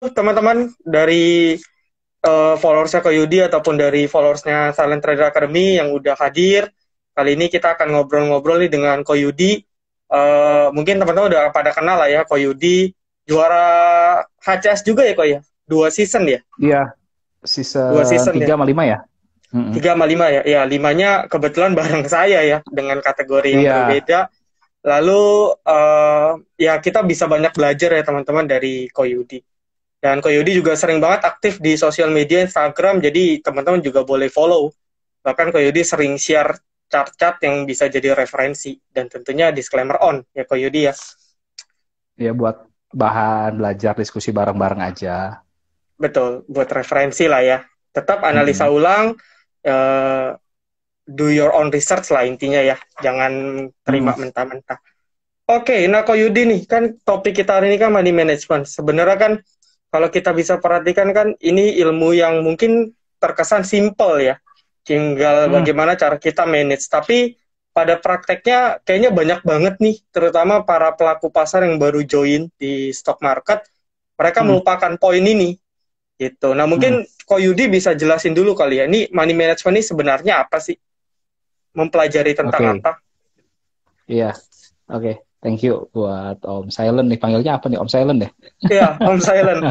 teman-teman dari followersnya Koyudi ataupun dari followersnya Silent Trader Academy yang udah hadir. Kali ini kita akan ngobrol-ngobrol nih dengan Koyudi. Mungkin teman-teman udah pada kenal lah ya, Koyudi juara HCS juga ya, Koy ya? 2 season ya? Iya, Dua season season 3 ya? sama 5 ya? Mm-mm. 3 sama 5 ya? Ya, limanya kebetulan bareng saya ya, dengan kategori yang Iya, berbeda. Lalu ya kita bisa banyak belajar ya teman-teman dari Koyudi. Dan Koyudi juga sering banget aktif di sosial media Instagram, jadi teman-teman juga boleh follow. Bahkan Koyudi sering share chart-chart yang bisa jadi referensi. Dan tentunya disclaimer on ya Koyudi ya. ya buat bahan belajar diskusi bareng-bareng aja. Betul, buat referensi lah ya. Tetap analisa Mm-mm. ulang, eh, do your own research lah intinya ya. Jangan terima Mm-mm. mentah-mentah. Oke, nah Koyudi nih, kan topik kita hari ini kan money management. Sebenarnya kan kalau kita bisa perhatikan kan ini ilmu yang mungkin terkesan simple ya. Tinggal Mm. bagaimana cara kita manage. Tapi pada prakteknya kayaknya banyak banget nih, terutama para pelaku pasar yang baru join di stock market, mereka Mm. melupakan poin ini gitu. Nah, Mm. mungkin Koyudi bisa jelasin dulu kali ya. Ini money management ini sebenarnya apa sih? Mempelajari tentang Oke, apa? iya, oke. Thank you buat Om Silent nih. Panggilnya apa nih? Om Silent deh. Iya, Om Silent.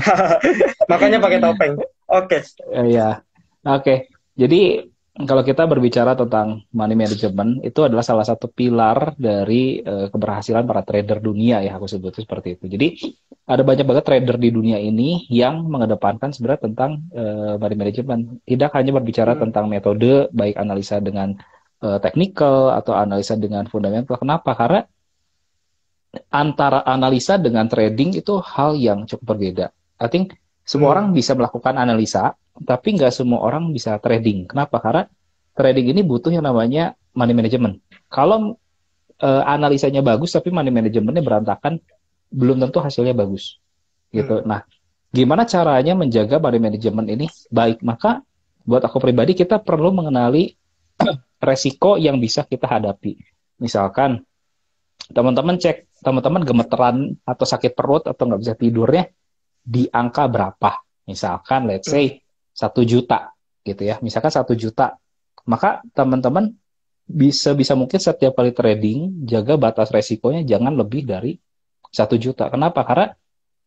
Makanya pakai topeng. Oke. Iya, oke. Jadi kalau kita berbicara tentang money management, itu adalah salah satu pilar dari keberhasilan para trader dunia ya, aku sebutnya seperti itu. Jadi ada banyak banget trader di dunia ini yang mengedepankan sebenarnya tentang money management. Tidak hanya berbicara Hmm. tentang metode, baik analisa dengan technical atau analisa dengan fundamental. Kenapa? Karena antara analisa dengan trading itu hal yang cukup berbeda. I think semua Hmm. orang bisa melakukan analisa, tapi nggak semua orang bisa trading. Kenapa? Karena trading ini butuh yang namanya money management. Kalau analisanya bagus tapi money managementnya berantakan, belum tentu hasilnya bagus. Hmm. Gitu. Nah, gimana caranya menjaga money management ini baik? Maka buat aku pribadi kita perlu mengenali resiko yang bisa kita hadapi. Misalkan teman-teman gemeteran atau sakit perut atau nggak bisa tidurnya di angka berapa? Misalkan let's Hmm. say 1 juta gitu ya. Misalkan 1 juta. Maka teman-teman bisa bisa mungkin setiap kali trading jaga batas resikonya jangan lebih dari 1 juta. Kenapa? Karena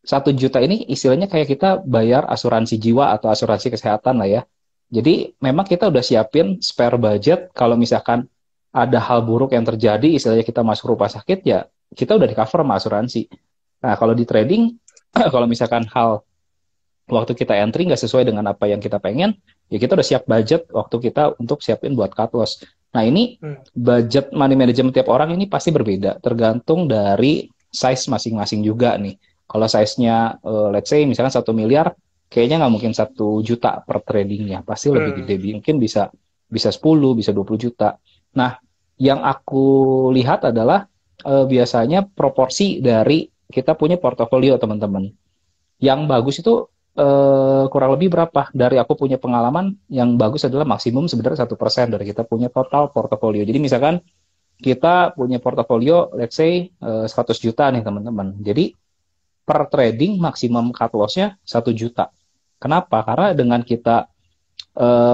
1 juta ini istilahnya kayak kita bayar asuransi jiwa atau asuransi kesehatan lah ya. Jadi memang kita udah siapin spare budget kalau misalkan ada hal buruk yang terjadi, istilahnya kita masuk rumah sakit ya kita udah di cover sama asuransi. Nah kalau di trading, kalau misalkan hal waktu kita entry nggak sesuai dengan apa yang kita pengen, ya kita udah siap budget waktu kita untuk siapin buat cut loss. Nah ini Hmm. budget money management tiap orang ini pasti berbeda, tergantung dari size masing-masing juga nih. Kalau size-nya, let's say misalkan 1 miliar, kayaknya nggak mungkin 1 juta per tradingnya, pasti lebih Hmm. gede, mungkin bisa bisa 10, bisa 20 juta. Nah, yang aku lihat adalah biasanya proporsi dari kita punya portofolio teman-teman. Yang bagus itu kurang lebih berapa? Dari aku punya pengalaman, yang bagus adalah maksimum sebenarnya 1% dari kita punya total portofolio. Jadi misalkan kita punya portofolio, let's say 100 juta nih teman-teman. Jadi per trading maksimum cut loss-nya 1 juta. Kenapa? Karena dengan kita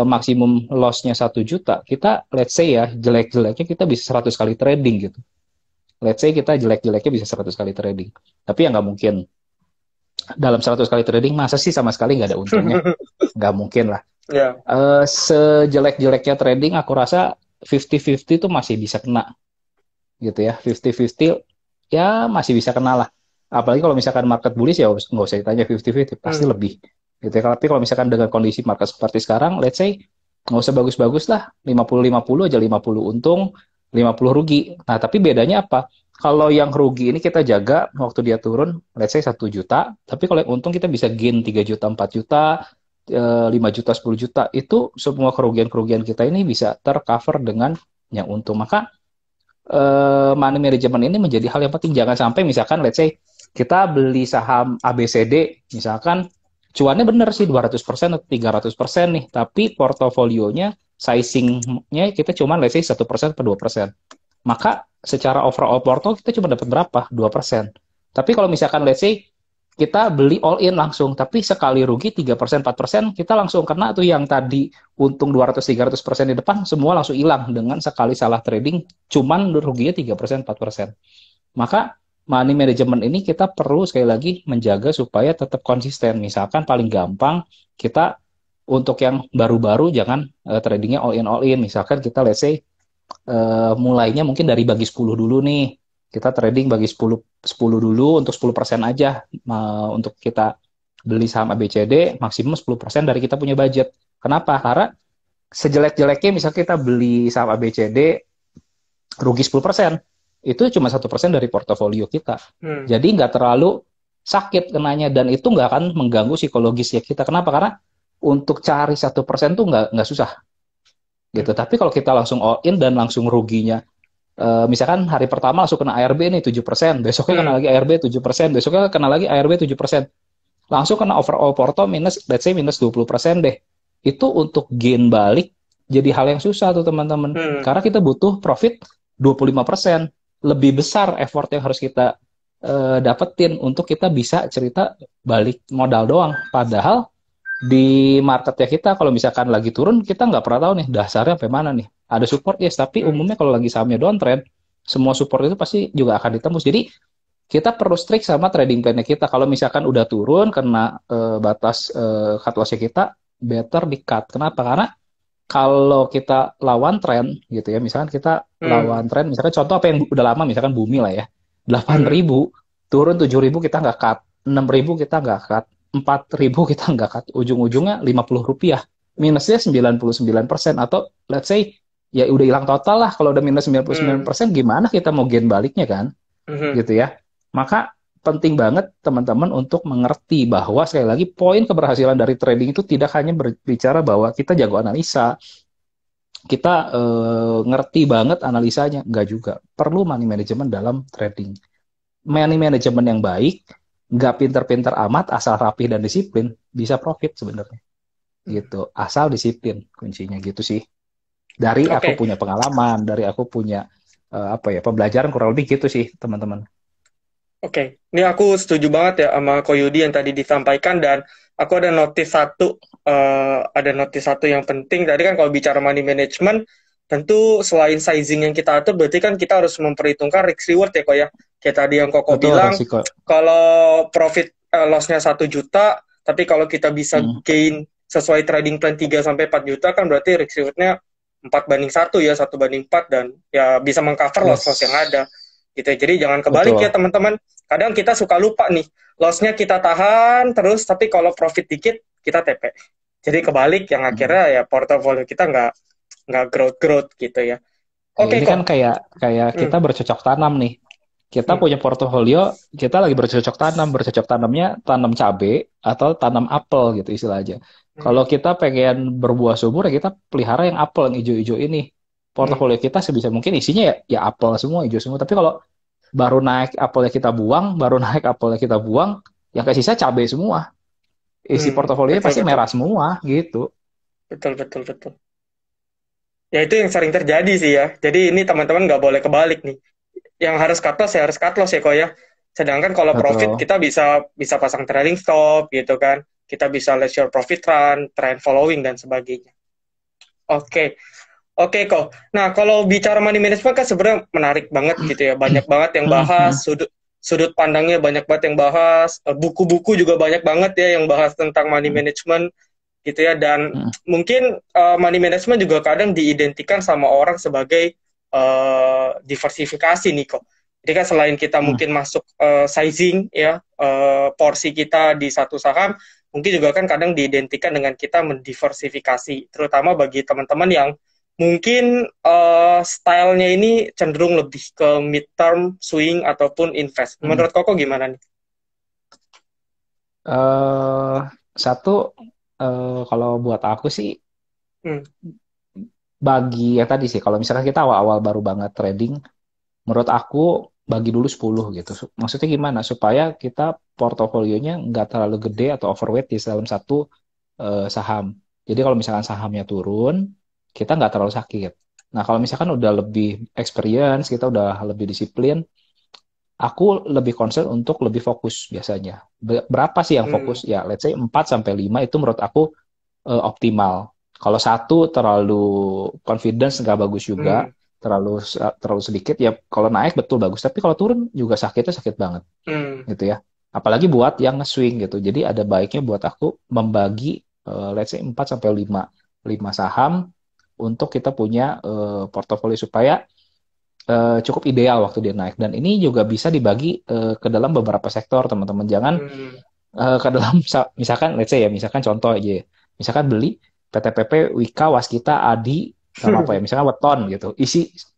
maksimum loss-nya 1 juta, kita let's say ya jelek-jeleknya kita bisa 100 kali trading gitu. Let's say kita jelek-jeleknya bisa 100 kali trading. Tapi ya nggak mungkin dalam 100 kali trading masa sih sama sekali nggak ada untungnya? Nggak mungkin lah. Ya. Sejelek-jeleknya trading aku rasa 50-50 itu masih bisa kena gitu ya. 50-50 ya masih bisa kena lah. Apalagi kalau misalkan market bullish ya nggak usah ditanya 50-50 pasti Hmm. lebih gitu ya. Tapi kalau misalkan dengan kondisi market seperti sekarang, let's say nggak usah bagus-bagus lah, 50-50 aja, 50 untung, 50 rugi. Nah, tapi bedanya apa? Kalau yang rugi ini kita jaga waktu dia turun, let's say 1 juta, tapi kalau yang untung kita bisa gain 3 juta, 4 juta, 5 juta, 10 juta, itu semua kerugian-kerugian kita ini bisa tercover dengan yang untung. Maka money management ini menjadi hal yang penting. Jangan sampai misalkan let's say kita beli saham ABCD, misalkan cuannya benar sih 200% atau 300% nih, tapi portofolionya sizingnya kita cuma let's say 1% atau 2%. Maka secara overall porto kita cuma dapat berapa? 2%. Tapi kalau misalkan let's say kita beli all in langsung, tapi sekali rugi 3%, 4%, kita langsung kena tuh yang tadi untung 200-300% di depan, semua langsung hilang dengan sekali salah trading, cuman ruginya 3%, 4%. Maka money management ini kita perlu sekali lagi menjaga supaya tetap konsisten. Misalkan paling gampang, kita untuk yang baru-baru jangan tradingnya all in. Misalkan kita let's say mulainya mungkin dari bagi 10 dulu nih. Kita trading bagi 10 dulu untuk 10% aja. Untuk kita beli saham ABCD maksimum 10% dari kita punya budget. Kenapa? Karena sejelek-jeleknya misalnya kita beli saham ABCD rugi 10%, itu cuma 1% dari portofolio kita. Jadi nggak terlalu sakit kenanya, dan itu nggak akan mengganggu psikologisnya kita. Kenapa? Karena untuk cari 1% tuh nggak susah gitu. Tapi kalau kita langsung all in dan langsung ruginya, misalkan hari pertama langsung kena ARB nih 7%, besoknya kena lagi ARB 7%, besoknya kena lagi ARB 7%, langsung kena overall porto minus, let's say minus 20% deh. Itu untuk gain balik jadi hal yang susah tuh teman-teman. Karena kita butuh profit 25%. Lebih besar effort yang harus kita dapetin untuk kita bisa cerita balik modal doang. Padahal di marketnya kita kalau misalkan lagi turun, kita nggak pernah tahu nih dasarnya sampai mana nih. Ada support yes, tapi umumnya kalau lagi sahamnya downtrend, semua support itu pasti juga akan ditembus. Jadi kita perlu strict sama trading plan-nya kita. Kalau misalkan udah turun kena batas cut loss-nya kita, better di cut. Kenapa? Karena kalau kita lawan tren gitu ya, misalkan kita lawan tren, misalkan contoh apa yang udah lama, misalkan bumi lah ya, 8.000 turun 7.000 kita nggak cut, 6.000 kita nggak cut, 4.000 kita nggak cut, ujung-ujungnya Rp50, minusnya 99%, atau let's say ya udah hilang total lah. Kalau udah minus 99%, gimana kita mau gain baliknya kan, gitu ya. Maka penting banget teman-teman untuk mengerti bahwa sekali lagi poin keberhasilan dari trading itu tidak hanya berbicara bahwa kita jago analisa, kita ngerti banget analisanya, enggak juga. Perlu money management dalam trading. Money management yang baik, nggak pinter-pinter amat, asal rapi dan disiplin, bisa profit sebenarnya. Gitu. Asal disiplin kuncinya gitu sih. Dari aku punya pengalaman, dari aku punya pembelajaran kurang lebih gitu sih teman-teman. Oke, ini aku setuju banget ya sama Ko Yudi yang tadi disampaikan, dan aku ada notice satu yang penting. Tadi kan kalau bicara money management, tentu selain sizing yang kita atur, berarti kan kita harus memperhitungkan risk reward ya Ko ya. Kayak tadi yang Koko bilang, resiko. Kalau profit loss-nya 1 juta, tapi kalau kita bisa gain sesuai trading plan 3-4 juta, kan berarti risk reward-nya 4:1 ya, 1:4, dan ya bisa mengcover loss-loss yang ada. Gitu. Jadi jangan kebalik ya teman-teman. Kadang kita suka lupa nih, loss-nya kita tahan terus, tapi kalau profit dikit kita TP. Jadi kebalik yang akhirnya ya portofolio kita nggak growth gitu ya. Oke, ini kan kayak kita bercocok tanam nih. Kita punya portofolio, kita lagi bercocok tanamnya tanam cabai atau tanam apel gitu istilahnya. Kalau kita pengen berbuah subur, ya kita pelihara yang apel, yang hijau-hijau ini. Portofolio kita sebisa mungkin isinya ya apel semua, hijau semua. Tapi kalau baru naik apelnya kita buang, yang kesisa cabai semua. Isi portofolionya pasti merah semua gitu. Betul. Ya itu yang sering terjadi sih ya. Jadi ini teman-teman nggak boleh kebalik nih. Yang harus cut loss ya Ko ya. Sedangkan kalau profit kita bisa pasang trailing stop gitu kan. Kita bisa let your profit run, trend following dan sebagainya. Oke kok. Nah, kalau bicara money management kan sebenarnya menarik banget gitu ya. Banyak banget yang bahas, sudut pandangnya banyak banget yang bahas, buku-buku juga banyak banget ya yang bahas tentang money management gitu ya. Dan mungkin money management juga kadang diidentikan sama orang sebagai diversifikasi nih kok. Jadi kan selain kita mungkin masuk sizing ya, porsi kita di satu saham, mungkin juga kan kadang diidentikan dengan kita mendiversifikasi, terutama bagi teman-teman yang mungkin stylenya ini cenderung lebih ke mid-term, swing, ataupun invest. Menurut Koko gimana nih? Kalau buat aku sih, bagi ya tadi sih, kalau misalkan kita awal-awal baru banget trading, menurut aku bagi dulu 10 gitu. Maksudnya gimana? Supaya kita portofolionya nggak terlalu gede atau overweight di dalam satu saham. Jadi kalau misalkan sahamnya turun, kita nggak terlalu sakit. Nah, kalau misalkan udah lebih experience, kita udah lebih disiplin, aku lebih concern untuk lebih fokus biasanya. Berapa sih yang Hmm. fokus? Ya, let's say 4 sampai 5 itu menurut aku optimal. Kalau satu terlalu confidence nggak bagus juga, Hmm. terlalu sedikit ya kalau naik betul bagus, tapi kalau turun juga sakitnya sakit banget Hmm. gitu ya. Apalagi buat yang nge-swing gitu. Jadi ada baiknya buat aku membagi let's say 4 sampai 5 saham untuk kita punya portofolio supaya cukup ideal waktu dia naik. Dan ini juga bisa dibagi ke dalam beberapa sektor, teman-teman. Jangan Hmm. ke dalam misalkan let's say ya, misalkan contoh aja ya. Misalkan beli PTPP, Wika, Waskita, Adi sama apa ya, misalkan Weton gitu.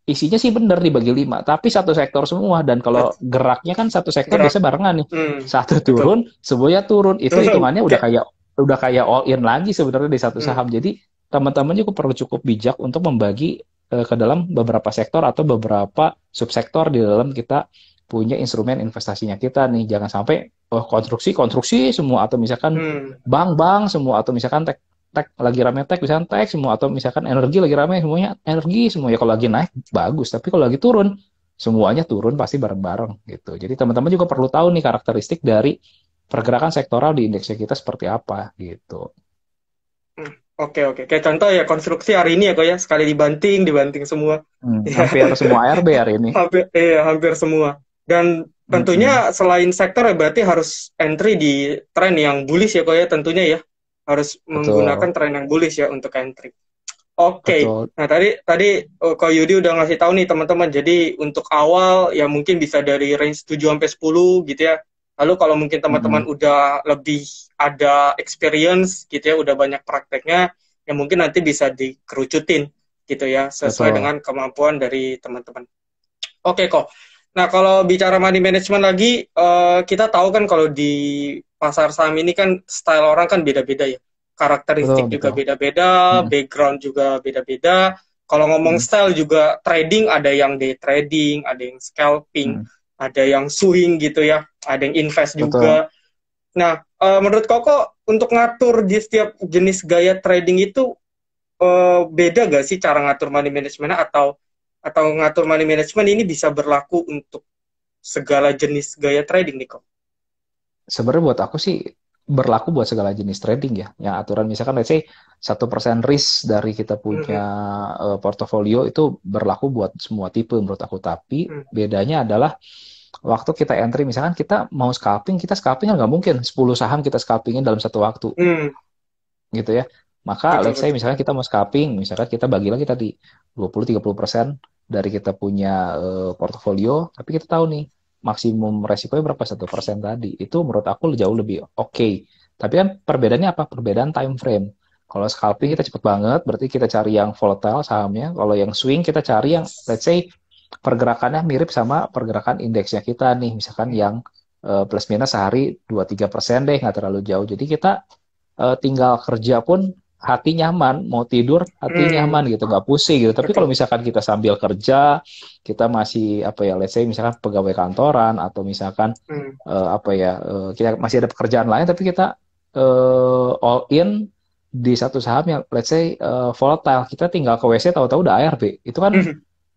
Isinya sih bener dibagi 5, tapi satu sektor semua dan kalau geraknya kan satu sektor Gerak. biasa barengan nih. Hmm. Satu Betul. turun, semuanya turun. Itu Turun. hitungannya Kayak. udah kayak all in lagi sebenarnya di satu Hmm. saham. Jadi teman-teman juga perlu cukup bijak untuk membagi ke dalam beberapa sektor atau beberapa subsektor di dalam kita punya instrumen investasinya kita nih. Jangan sampai konstruksi konstruksi semua atau misalkan Hmm. bank semua atau misalkan tech tech lagi rame tech misalkan tech semua atau misalkan energi lagi rame semuanya energi semua ya kalau lagi naik bagus tapi kalau lagi turun semuanya turun pasti bareng-bareng gitu. Jadi teman-teman juga perlu tahu nih karakteristik dari pergerakan sektoral di indeksnya kita seperti apa gitu. Hmm. Oke, oke. Kayak contoh ya konstruksi hari ini ya kok ya sekali dibanting, dibanting semua. Ya. Hampir semua ARB hari ini. Hampir semua. Dan Mm-mm. tentunya selain sektor ya berarti harus entry di tren yang bullish ya kok ya tentunya ya. Harus menggunakan Betul, tren yang bullish ya untuk entry. Oke. betul. Nah, tadi tadi Kak Yudi udah ngasih tahu nih teman-teman. Jadi untuk awal ya mungkin bisa dari range 7 sampai 10 gitu ya. Lalu kalau mungkin teman-teman Mm-mm. udah lebih ada experience gitu ya, udah banyak prakteknya, ya mungkin nanti bisa dikerucutin gitu ya, sesuai Betul. dengan kemampuan dari teman-teman. Oke kok. Nah, kalau bicara money management lagi, kita tahu kan kalau di pasar saham ini kan style orang kan beda-beda ya. Betul, Karakteristik juga betul. beda-beda, Mm-mm. background juga beda-beda. Kalau ngomong Mm-mm. style juga trading, ada yang day trading, ada yang scalping, Mm-mm. ada yang swing gitu ya, ada yang invest Betul. juga. Nah, menurut Koko, untuk ngatur di setiap jenis gaya trading itu beda gak sih cara ngatur money management atau ngatur money management ini bisa berlaku untuk segala jenis gaya trading nih kok. Sebenarnya buat aku sih berlaku buat segala jenis trading ya. Yang aturan misalkan let's say 1% risk dari kita punya Mhm. portofolio itu berlaku buat semua tipe menurut aku. Tapi Hmm. bedanya adalah waktu kita entry misalkan kita mau scalping, kita scalping kan nggak mungkin 10 saham kita scalpingin dalam satu waktu Hmm. gitu ya. Maka Betul, let's say betul. misalkan kita mau scalping, misalkan kita bagi lagi tadi 20-30% dari kita punya portofolio, tapi kita tahu nih maksimum resikonya berapa 1% tadi. Itu menurut aku jauh lebih oke. Tapi kan perbedaannya apa? Perbedaan time frame. Kalau scalping kita cepet banget, berarti kita cari yang volatile sahamnya. Kalau yang swing kita cari yang let's say pergerakannya mirip sama pergerakan indeksnya kita nih, misalkan Hmm. yang plus minus sehari 2-3% deh, nggak terlalu jauh. Jadi kita tinggal kerja pun hati nyaman, mau tidur hati Hmm. nyaman gitu, nggak pusing gitu. Tapi kalau Betul. misalkan kita sambil kerja, kita masih apa ya, let's say misalkan pegawai kantoran atau misalkan Hmm. apa ya, kita masih ada pekerjaan lain, tapi kita all in di satu saham yang let's say volatile, kita tinggal ke WC tahu-tahu udah ARB, itu kan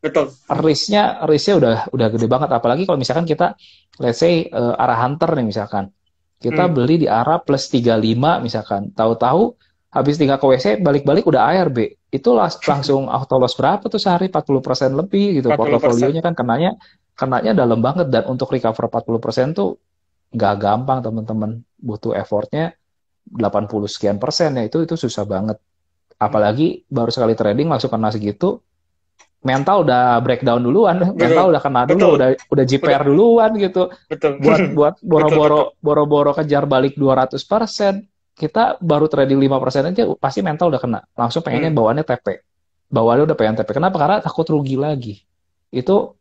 Betul. risknya udah gede banget. Apalagi kalau misalkan kita let's say arah hunter nih misalkan kita Hmm. beli di arah plus 35 misalkan. Tahu-tahu habis tinggal ke WC balik-balik udah ARB. Itu langsung auto loss berapa tuh sehari 40% lebih gitu 40%. portofolionya kan kenanya kenanya dalam banget dan untuk recover 40% tuh nggak gampang teman-teman. Butuh effortnya 80 sekian persen ya itu susah banget. Hmm. Apalagi baru sekali trading langsung kena segitu mental udah breakdown duluan, mental Betul. udah kena dulu, Betul. udah Udah. JPR duluan gitu. Betul. Buat Betul, betul. boro-boro kejar balik 200%, kita baru trading 5% aja pasti mental udah kena. Langsung pengennya Hmm. bawaannya TP. Bawaannya udah pengen TP. Kenapa? Karena takut rugi lagi. Itu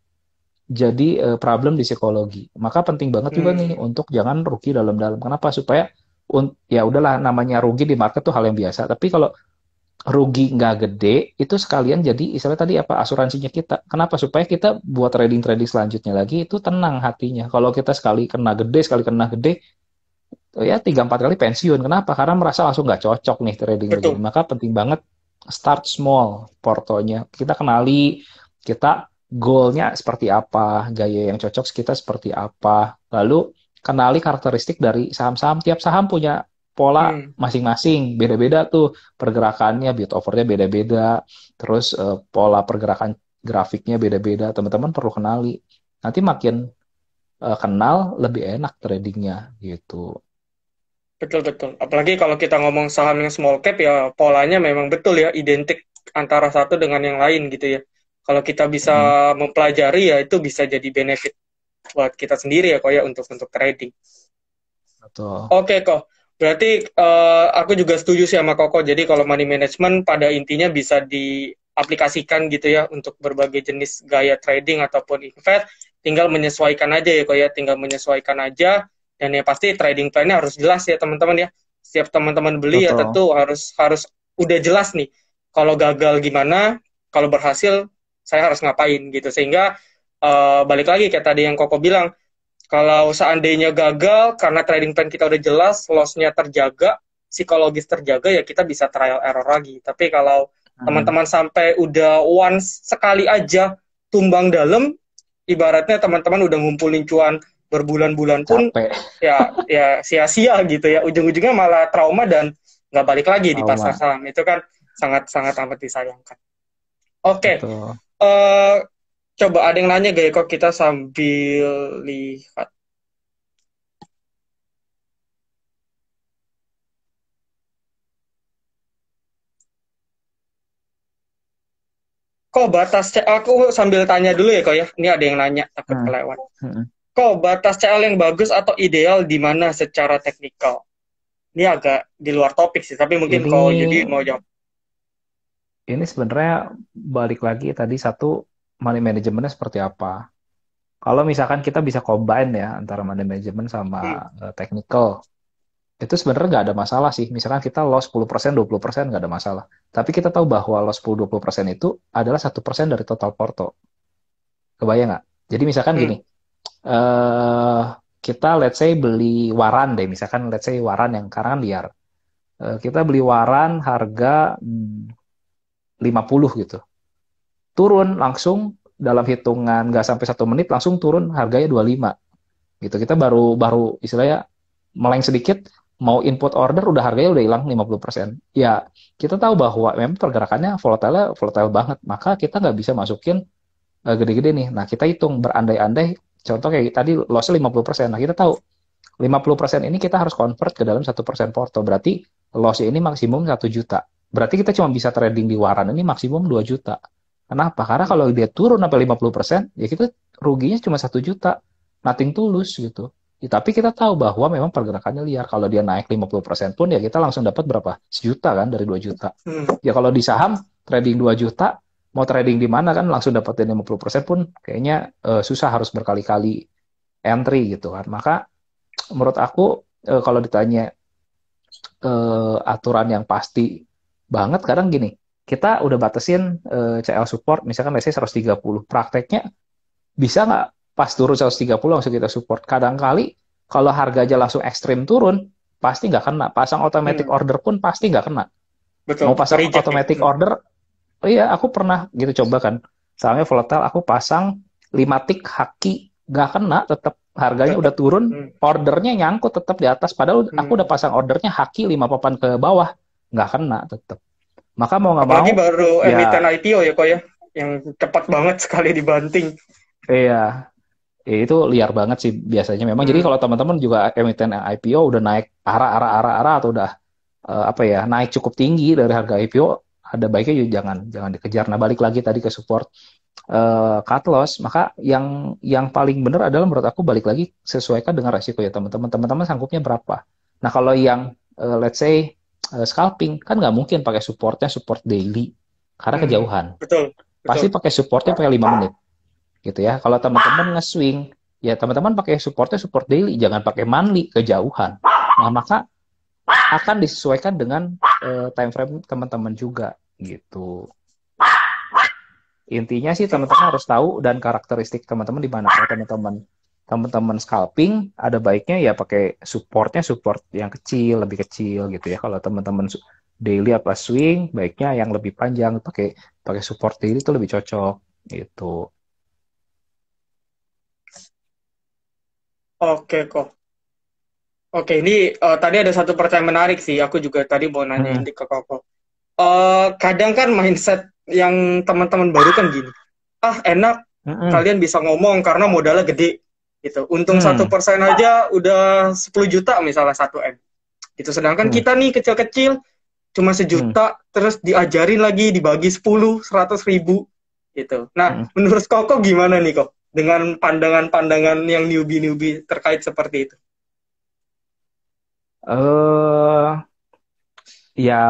jadi problem di psikologi. Maka penting banget juga nih Hmm. untuk jangan rugi dalam-dalam. Kenapa? Supaya ya udahlah namanya rugi di market tuh hal yang biasa. Tapi kalau rugi nggak gede itu sekalian jadi istilah tadi apa asuransinya kita. Kenapa? Supaya kita buat trading-trading selanjutnya lagi itu tenang hatinya. Kalau kita sekali kena gede ya 3-4 kali pensiun. Kenapa? Karena merasa langsung nggak cocok nih trading begini. Betul. Maka penting banget start small portonya. Kita kenali, kita goalnya seperti apa, gaya yang cocok kita seperti apa. Lalu kenali karakteristik dari saham-saham. Tiap saham punya pola Hmm, masing-masing, beda-beda tuh pergerakannya, bid overnya beda-beda, terus pola pergerakan grafiknya beda-beda. Teman-teman perlu kenali. Nanti makin kenal, lebih enak tradingnya gitu. betul betul. Apalagi kalau kita ngomong saham yang small cap ya polanya memang betul ya identik antara satu dengan yang lain gitu ya. Kalau kita bisa Mm, mempelajari ya itu bisa jadi benefit buat kita sendiri ya kok ya untuk trading. betul. Oke kok. Berarti aku juga setuju sih sama Koko. Jadi kalau money management pada intinya bisa diaplikasikan gitu ya untuk berbagai jenis gaya trading ataupun invest. Tinggal menyesuaikan aja ya kok ya. Tinggal menyesuaikan aja. Dan yang pasti trading plan-nya harus jelas ya teman-teman ya. Setiap teman-teman beli ya Betul. tentu harus harus udah jelas nih. Kalau gagal gimana, kalau berhasil saya harus ngapain gitu. Sehingga balik lagi kayak tadi yang Koko bilang, kalau seandainya gagal karena trading plan kita udah jelas, loss-nya terjaga, psikologis terjaga, ya kita bisa trial error lagi. Tapi kalau Mm, teman-teman sampai udah once sekali aja tumbang dalam, ibaratnya teman-teman udah ngumpulin cuan berbulan-bulan pun, capek. ya sia-sia gitu ya. Ujung-ujungnya malah trauma dan nggak balik lagi di pasar Trauma. saham. Itu kan sangat-sangat amat disayangkan. Oke, Betul. eh, coba ada yang nanya gak ya kok kita sambil lihat. Kok batas aku sambil tanya dulu ya kok ya. Ini ada yang nanya takut Mm, kelewat. mm. Kok batas CL yang bagus atau ideal di mana secara teknikal? Ini agak di luar topik sih, tapi mungkin Ini kau Yudi mau jawab. ini sebenarnya balik lagi tadi satu money manajemennya seperti apa. Kalau misalkan kita bisa combine ya antara money management Hmm, sama technical, itu sebenarnya nggak ada masalah sih. Misalkan kita loss 10%, 20% nggak ada masalah. Tapi kita tahu bahwa loss 10-20% itu adalah 1% dari total porto. Kebayang nggak? Jadi misalkan hmm, gini, eh kita let's say beli waran deh, misalkan let's say waran yang sekarang kan liar. Kita beli waran harga 50 gitu. Turun langsung dalam hitungan nggak sampai 1 menit langsung turun harganya 25 gitu. Kita baru baru istilahnya meleng sedikit mau input order udah harganya udah hilang 50%. Ya, kita tahu bahwa memang pergerakannya volatile volatile banget, maka kita nggak bisa masukin gede-gede nih. Nah, kita hitung berandai-andai contoh kayak tadi loss 50%. Nah, kita tahu 50% ini kita harus convert ke dalam 1% porto. Berarti loss ini maksimum 1 juta. Berarti kita cuma bisa trading di waran ini maksimum 2 juta. Kenapa? Karena kalau dia turun sampai 50%, ya kita ruginya cuma 1 juta. Nothing tulus gitu. Ya, tapi kita tahu bahwa memang pergerakannya liar. Kalau dia naik 50% pun ya kita langsung dapat berapa? 1 juta kan dari 2 juta. hmm. Ya kalau di saham trading 2 juta, mau trading di mana kan langsung dapetin 50% pun kayaknya susah harus berkali-kali entry gitu kan. Maka menurut aku kalau ditanya aturan yang pasti banget kadang gini, kita udah batasin CL support misalkan let's say 130. Prakteknya bisa nggak pas turun 130 langsung kita support? Kadang kali kalau harga aja langsung ekstrim turun, pasti nggak kena. Pasang automatic Hmm, order pun pasti nggak kena. betul, Mau pasang reject ya. automatic Hmm, order, oh iya aku pernah gitu coba kan. Soalnya volatile aku pasang 5 tick haki, nggak kena, tetap harganya udah tetap. turun, Hmm, ordernya nyangkut tetap di atas. Padahal aku udah hmm. pasang ordernya haki 5 papan ke bawah, nggak kena tetap. Maka mau nggak mau, Apalagi baru emiten ya IPO ya kok ya, yang cepat banget sekali dibanting. iya, ya, itu liar banget sih biasanya memang. Jadi Hmm, kalau teman-teman juga emiten IPO udah naik arah atau udah apa ya naik cukup tinggi dari harga IPO, ada baiknya juga jangan jangan dikejar. Nah balik lagi tadi ke support cut loss, maka yang paling benar adalah menurut aku balik lagi sesuaikan dengan resiko ya teman-teman. Teman-teman sanggupnya berapa? Nah kalau yang let's say scalping kan nggak mungkin pakai supportnya support daily karena hmm. kejauhan. Betul, Pasti betul. pakai supportnya pakai 5 menit gitu ya. Kalau teman-teman nge-swing, ya teman-teman pakai supportnya support daily, jangan pakai monthly kejauhan. Nah maka akan disesuaikan dengan time frame teman-teman juga gitu. Intinya sih Betul. teman-teman harus tahu dan karakteristik teman-teman di mana. Kalau teman-teman scalping ada baiknya ya pakai supportnya support yang kecil, lebih kecil gitu ya. Kalau teman-teman daily apa swing, baiknya yang lebih panjang pakai pakai support daily itu lebih cocok gitu. Oke kok. Oke, ini tadi ada satu pertanyaan menarik sih. Aku juga tadi mau nanya Mm-mm. ini ke Koko. Kadang kan mindset yang teman-teman baru kan gini. Ah, enak Mm-mm. kalian bisa ngomong karena modalnya gede. Gitu. Untung satu Mm. persen aja udah 10 juta misalnya 1 M. Gitu. Sedangkan Mm. kita nih kecil-kecil cuma Mm. 1 juta terus diajarin lagi dibagi 10, 100 ribu gitu. Nah, Mm. menurut Koko gimana nih kok dengan pandangan-pandangan yang newbie-newbie terkait seperti itu? eh Ya,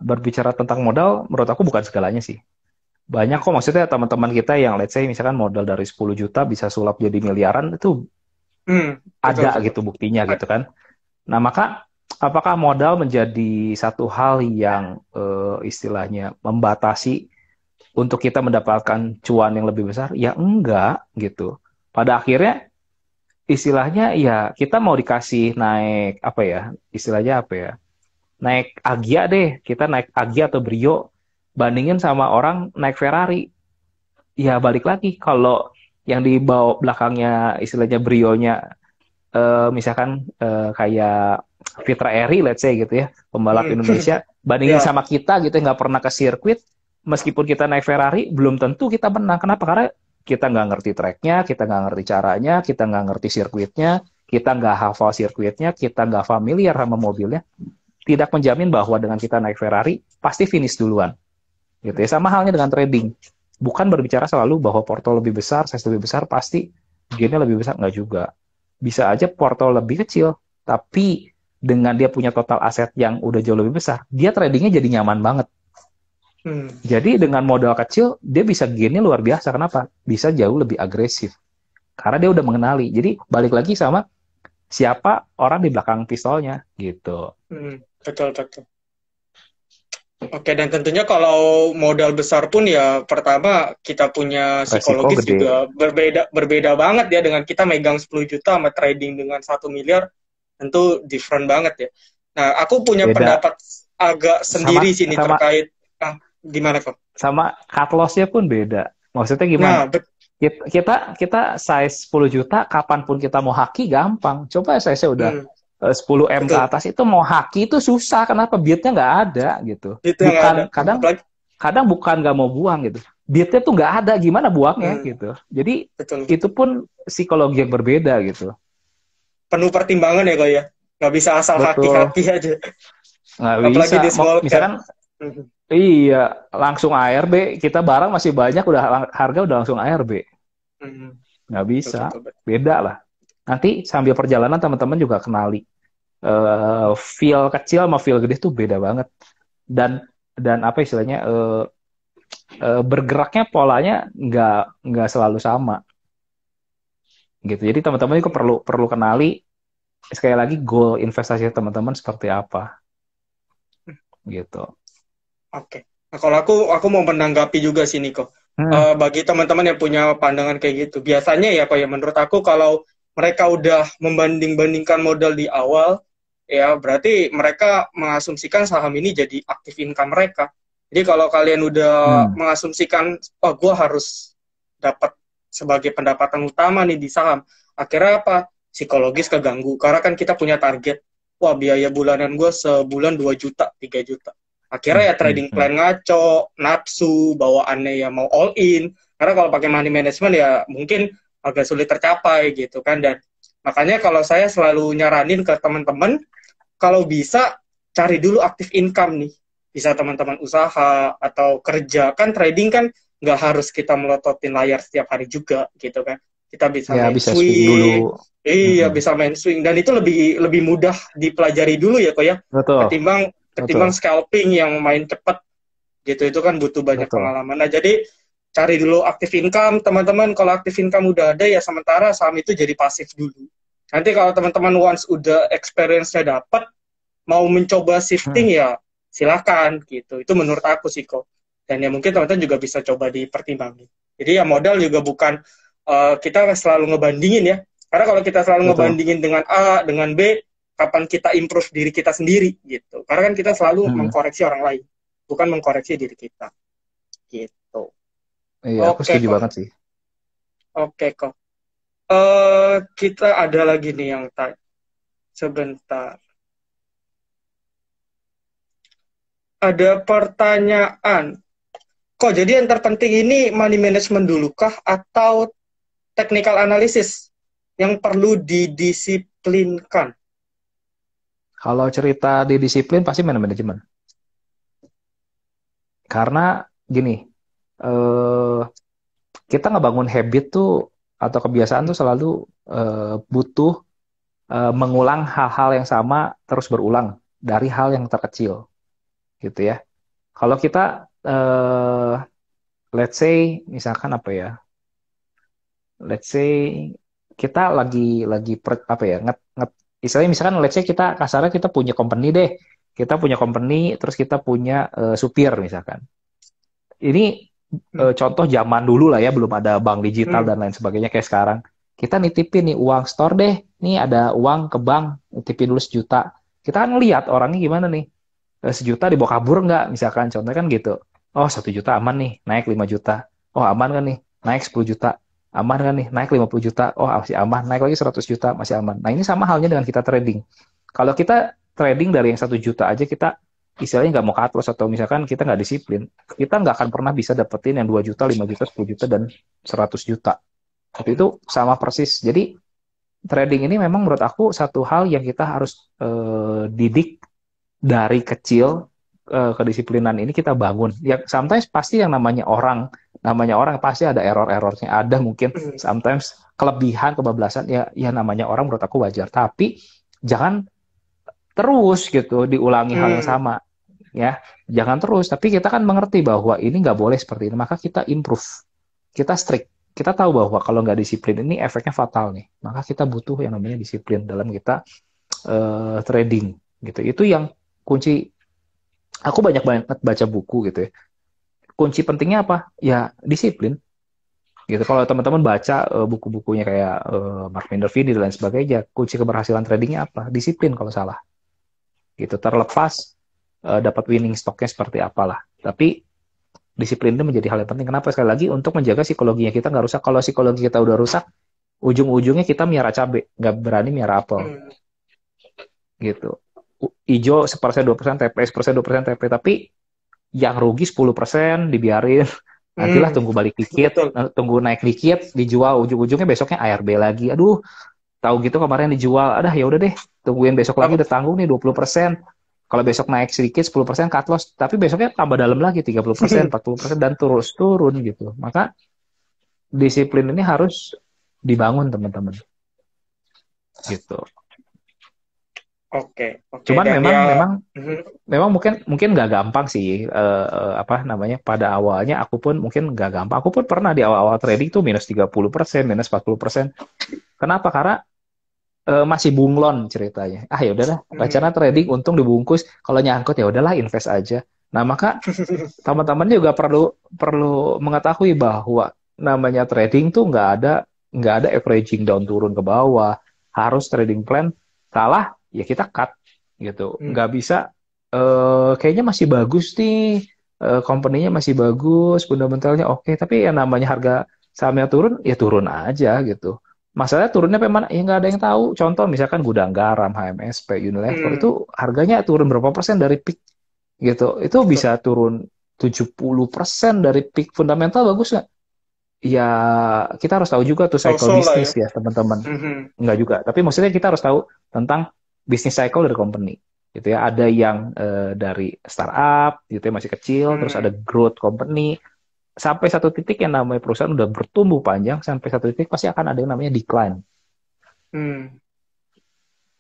berbicara tentang modal, menurut aku bukan segalanya sih. Banyak Hmm, kok maksudnya teman-teman kita yang let's say misalkan modal dari 10 juta bisa sulap jadi miliaran, itu betul ada betul. gitu buktinya gitu kan. Nah, maka apakah modal menjadi satu hal yang istilahnya membatasi untuk kita mendapatkan cuan yang lebih besar? Ya enggak gitu. Pada akhirnya istilahnya ya kita mau dikasih naik apa ya? Istilahnya apa ya? Naik Agya deh, kita naik Agya atau Brio, bandingin sama orang naik Ferrari. Ya balik lagi, kalau yang di bawah belakangnya istilahnya Brio-nya, misalkan kayak Fitra Eri, let's say gitu ya, pembalap Hmm. Indonesia, bandingin Ya, sama kita gitu nggak pernah ke sirkuit, meskipun kita naik Ferrari, belum tentu kita menang. Kenapa? Karena kita nggak ngerti tracknya, kita nggak ngerti caranya, kita nggak ngerti sirkuitnya, kita nggak hafal sirkuitnya, kita nggak familiar sama mobilnya, tidak menjamin bahwa dengan kita naik Ferrari pasti finish duluan gitu ya. Sama halnya dengan trading, bukan berbicara selalu bahwa porto lebih besar, size lebih besar pasti gainnya lebih besar, nggak juga. Bisa aja porto lebih kecil tapi dengan dia punya total aset yang udah jauh lebih besar, dia tradingnya jadi nyaman banget. hmm. Jadi dengan modal kecil dia bisa gainnya luar biasa. Kenapa? Bisa jauh lebih agresif karena dia udah mengenali. Jadi balik lagi sama siapa orang di belakang pistolnya gitu. Betul betul. Oke, dan tentunya kalau modal besar pun ya pertama kita punya Resiko psikologis gede. juga berbeda berbeda banget ya dengan kita megang 10 juta sama trading dengan 1 miliar tentu different banget ya. Nah, aku punya Beda pendapat agak sama sendiri sini sama terkait gimana kok? sama cut loss-nya pun beda. Maksudnya gimana? Nah, Kita size 10 juta, kapanpun kita mau haki gampang. Coba size udah hmm, 10 M ke betul. atas itu mau haki itu susah. Kenapa? Beatnya nggak ada gitu. Itu yang nggak ada. Bukan kadang Apalagi kadang bukan nggak mau buang gitu. Beatnya tuh nggak ada. Gimana buangnya hmm, gitu. Jadi betul itu betul. pun psikologi yang berbeda gitu. Penuh pertimbangan ya kok ya. Nggak bisa asal Betul. haki-haki aja. Nggak Apalagi bisa. di small cap. Misalkan Hmm, iya langsung ARB. Kita barang masih banyak udah harga udah langsung ARB. hmm, Nggak betul bisa. betul betul. Beda lah. Nanti sambil perjalanan teman-teman juga kenali feel kecil sama feel gede tuh beda banget. Dan apa istilahnya bergeraknya polanya nggak selalu sama gitu. Jadi teman-teman juga Hmm. perlu perlu kenali sekali lagi goal investasi teman-teman seperti apa gitu. Oke. Nah, kalau aku mau menanggapi juga sini kok. Hmm, Bagi teman-teman yang punya pandangan kayak gitu, biasanya ya kok ya menurut aku kalau mereka udah membanding-bandingkan modal di awal, ya berarti mereka mengasumsikan saham ini jadi aktif income mereka. Jadi kalau kalian udah hmm, mengasumsikan, oh gue harus dapat sebagai pendapatan utama nih di saham, akhirnya apa? Psikologis keganggu. Karena kan kita punya target, wah biaya bulanan gue sebulan 2 juta, 3 juta. hmm, Akhirnya ya hmm, trading hmm. plan ngaco, nafsu, bawaannya ya mau all in. Karena kalau pakai money management ya mungkin agak sulit tercapai gitu kan. Dan makanya kalau saya selalu nyaranin ke teman-teman, kalau bisa cari dulu aktif income nih. Bisa teman-teman usaha atau kerja. Kan trading kan nggak harus kita melototin layar setiap hari juga gitu kan. Kita bisa Ya main bisa swing swing, dulu. iya Hmm, bisa main swing dan itu lebih lebih mudah dipelajari dulu ya kok ya betul, ketimbang ketimbang betul, scalping yang main cepat gitu itu kan butuh banyak betul. pengalaman. Nah jadi cari dulu aktif income teman-teman. Kalau aktif income udah ada ya sementara saham itu jadi pasif dulu. Nanti kalau teman-teman once udah experience-nya dapat mau mencoba Hmm, shifting ya silakan gitu. Itu menurut aku sih kok. Dan ya mungkin teman-teman juga bisa coba dipertimbangin. Jadi ya modal juga bukan kita selalu ngebandingin ya. Karena kalau kita selalu betul. ngebandingin dengan A, dengan B, kapan kita improve diri kita sendiri gitu. Karena kan kita selalu Hmm. mengkoreksi orang lain, bukan mengkoreksi diri kita. Gitu. Iya, aku Oke setuju kok. banget sih. Oke kok. Kita ada lagi nih yang tanya. Sebentar. Ada pertanyaan. Kok jadi yang terpenting ini money management dulu kah atau technical analysis yang perlu didisiplinkan? Kalau cerita di disiplin pasti manajemen. Karena gini, eh, kita ngebangun habit tuh atau kebiasaan tuh selalu butuh mengulang hal-hal yang sama terus berulang dari hal yang terkecil, gitu ya. Kalau kita, let's say, misalkan apa ya, let's say kita apa ya, istilahnya misalkan let's say kita kasarnya kita punya company deh, kita punya company terus kita punya supir misalkan. Ini Hmm. contoh zaman dulu lah ya, belum ada bank digital Hmm. dan lain sebagainya kayak sekarang. Kita nitipin nih uang store deh, nih ada uang ke bank, nitipin dulu 1 juta. Kita kan ngeliat orangnya gimana nih, 1 juta dibawa kabur nggak, misalkan contohnya kan gitu. Oh 1 juta aman nih, naik 5 juta. Oh aman kan nih, naik 10 juta. Aman kan nih, naik 50 juta. Oh masih aman, naik lagi 100 juta, masih aman. Nah ini sama halnya dengan kita trading. Kalau kita trading dari yang 1 juta aja, kita istilahnya nggak mau cut loss atau misalkan kita nggak disiplin, kita nggak akan pernah bisa dapetin yang 2 juta, 5 juta, 10 juta, dan 100 juta. Tapi itu sama persis. Jadi trading ini memang menurut aku satu hal yang kita harus didik dari kecil. Kedisiplinan ini kita bangun. Ya sometimes pasti yang namanya orang pasti ada error-errornya. Ada mungkin Hmm. sometimes kelebihan, kebablasan, ya ya namanya orang, menurut aku wajar. Tapi jangan terus gitu diulangi hal yang Hmm. sama, ya jangan terus. Tapi kita kan mengerti bahwa ini nggak boleh seperti ini, maka kita improve, kita strict. Kita tahu bahwa kalau nggak disiplin ini efeknya fatal nih, maka kita butuh yang namanya disiplin dalam kita trading gitu. Itu yang kunci. Aku banyak banget baca buku gitu ya, kunci pentingnya apa ya, disiplin gitu. Kalau teman-teman baca buku-bukunya kayak Mark Minervini dan lain sebagainya, kunci keberhasilan tradingnya apa, disiplin kalau salah gitu. Terlepas dapat winning stocknya seperti apalah, tapi disiplin itu menjadi hal yang penting. Kenapa? Sekali lagi untuk menjaga psikologinya kita nggak rusak. Kalau psikologi kita udah rusak, ujung-ujungnya kita miara cabai, nggak berani miara apel Hmm. gitu. Ijo 1%, 2% TP, 1%, 2% TP, tapi yang rugi 10% dibiarin. Nantilah Hmm. tunggu balik dikit, Betul. tunggu naik dikit, dijual, ujung-ujungnya besoknya ARB lagi. Aduh, tahu gitu kemarin dijual, ada ya udah deh, tungguin besok lagi, udah tanggung nih 20%. Kalau besok naik sedikit 10% cut loss, tapi besoknya tambah dalam lagi 30%, 40%, dan terus turun gitu. Maka disiplin ini harus dibangun teman-teman gitu. Oke, oke. Cuman Dan memang ya, memang mhm. memang mungkin mungkin nggak gampang sih, apa namanya, pada awalnya aku pun mungkin nggak gampang. Aku pun pernah di awal-awal trading tuh minus 30%, minus 40%. Kenapa? Karena masih bunglon ceritanya. Ah ya udahlah, rencana Mhm. trading untung dibungkus, kalau nyangkut ya udahlah invest aja. Nah, maka teman-teman juga perlu perlu mengetahui bahwa namanya trading tuh nggak ada averaging down turun ke bawah. Harus trading plan, salah ya kita cut gitu. Hmm. Nggak bisa kayaknya masih bagus nih, company-nya masih bagus, fundamentalnya oke, tapi yang namanya harga sahamnya turun ya turun aja gitu. Masalahnya turunnya sampai mana? Ya nggak ada yang tahu. Contoh misalkan Gudang Garam, HMSP, Unilever itu Hmm. harganya turun berapa persen dari peak gitu. Itu Betul. bisa turun 70% dari peak. Fundamental bagus nggak? Ya kita harus tahu juga tuh cycle So-so lah bisnis ya. ya teman-teman. Mhm. Enggak juga. Tapi maksudnya kita harus tahu tentang bisnis cycle dari company. Gitu ya. Ada yang dari startup gitu ya, masih kecil, terus ada Hmm. growth company. Sampai satu titik yang namanya perusahaan udah bertumbuh panjang, sampai satu titik pasti akan ada yang namanya decline. Hmm.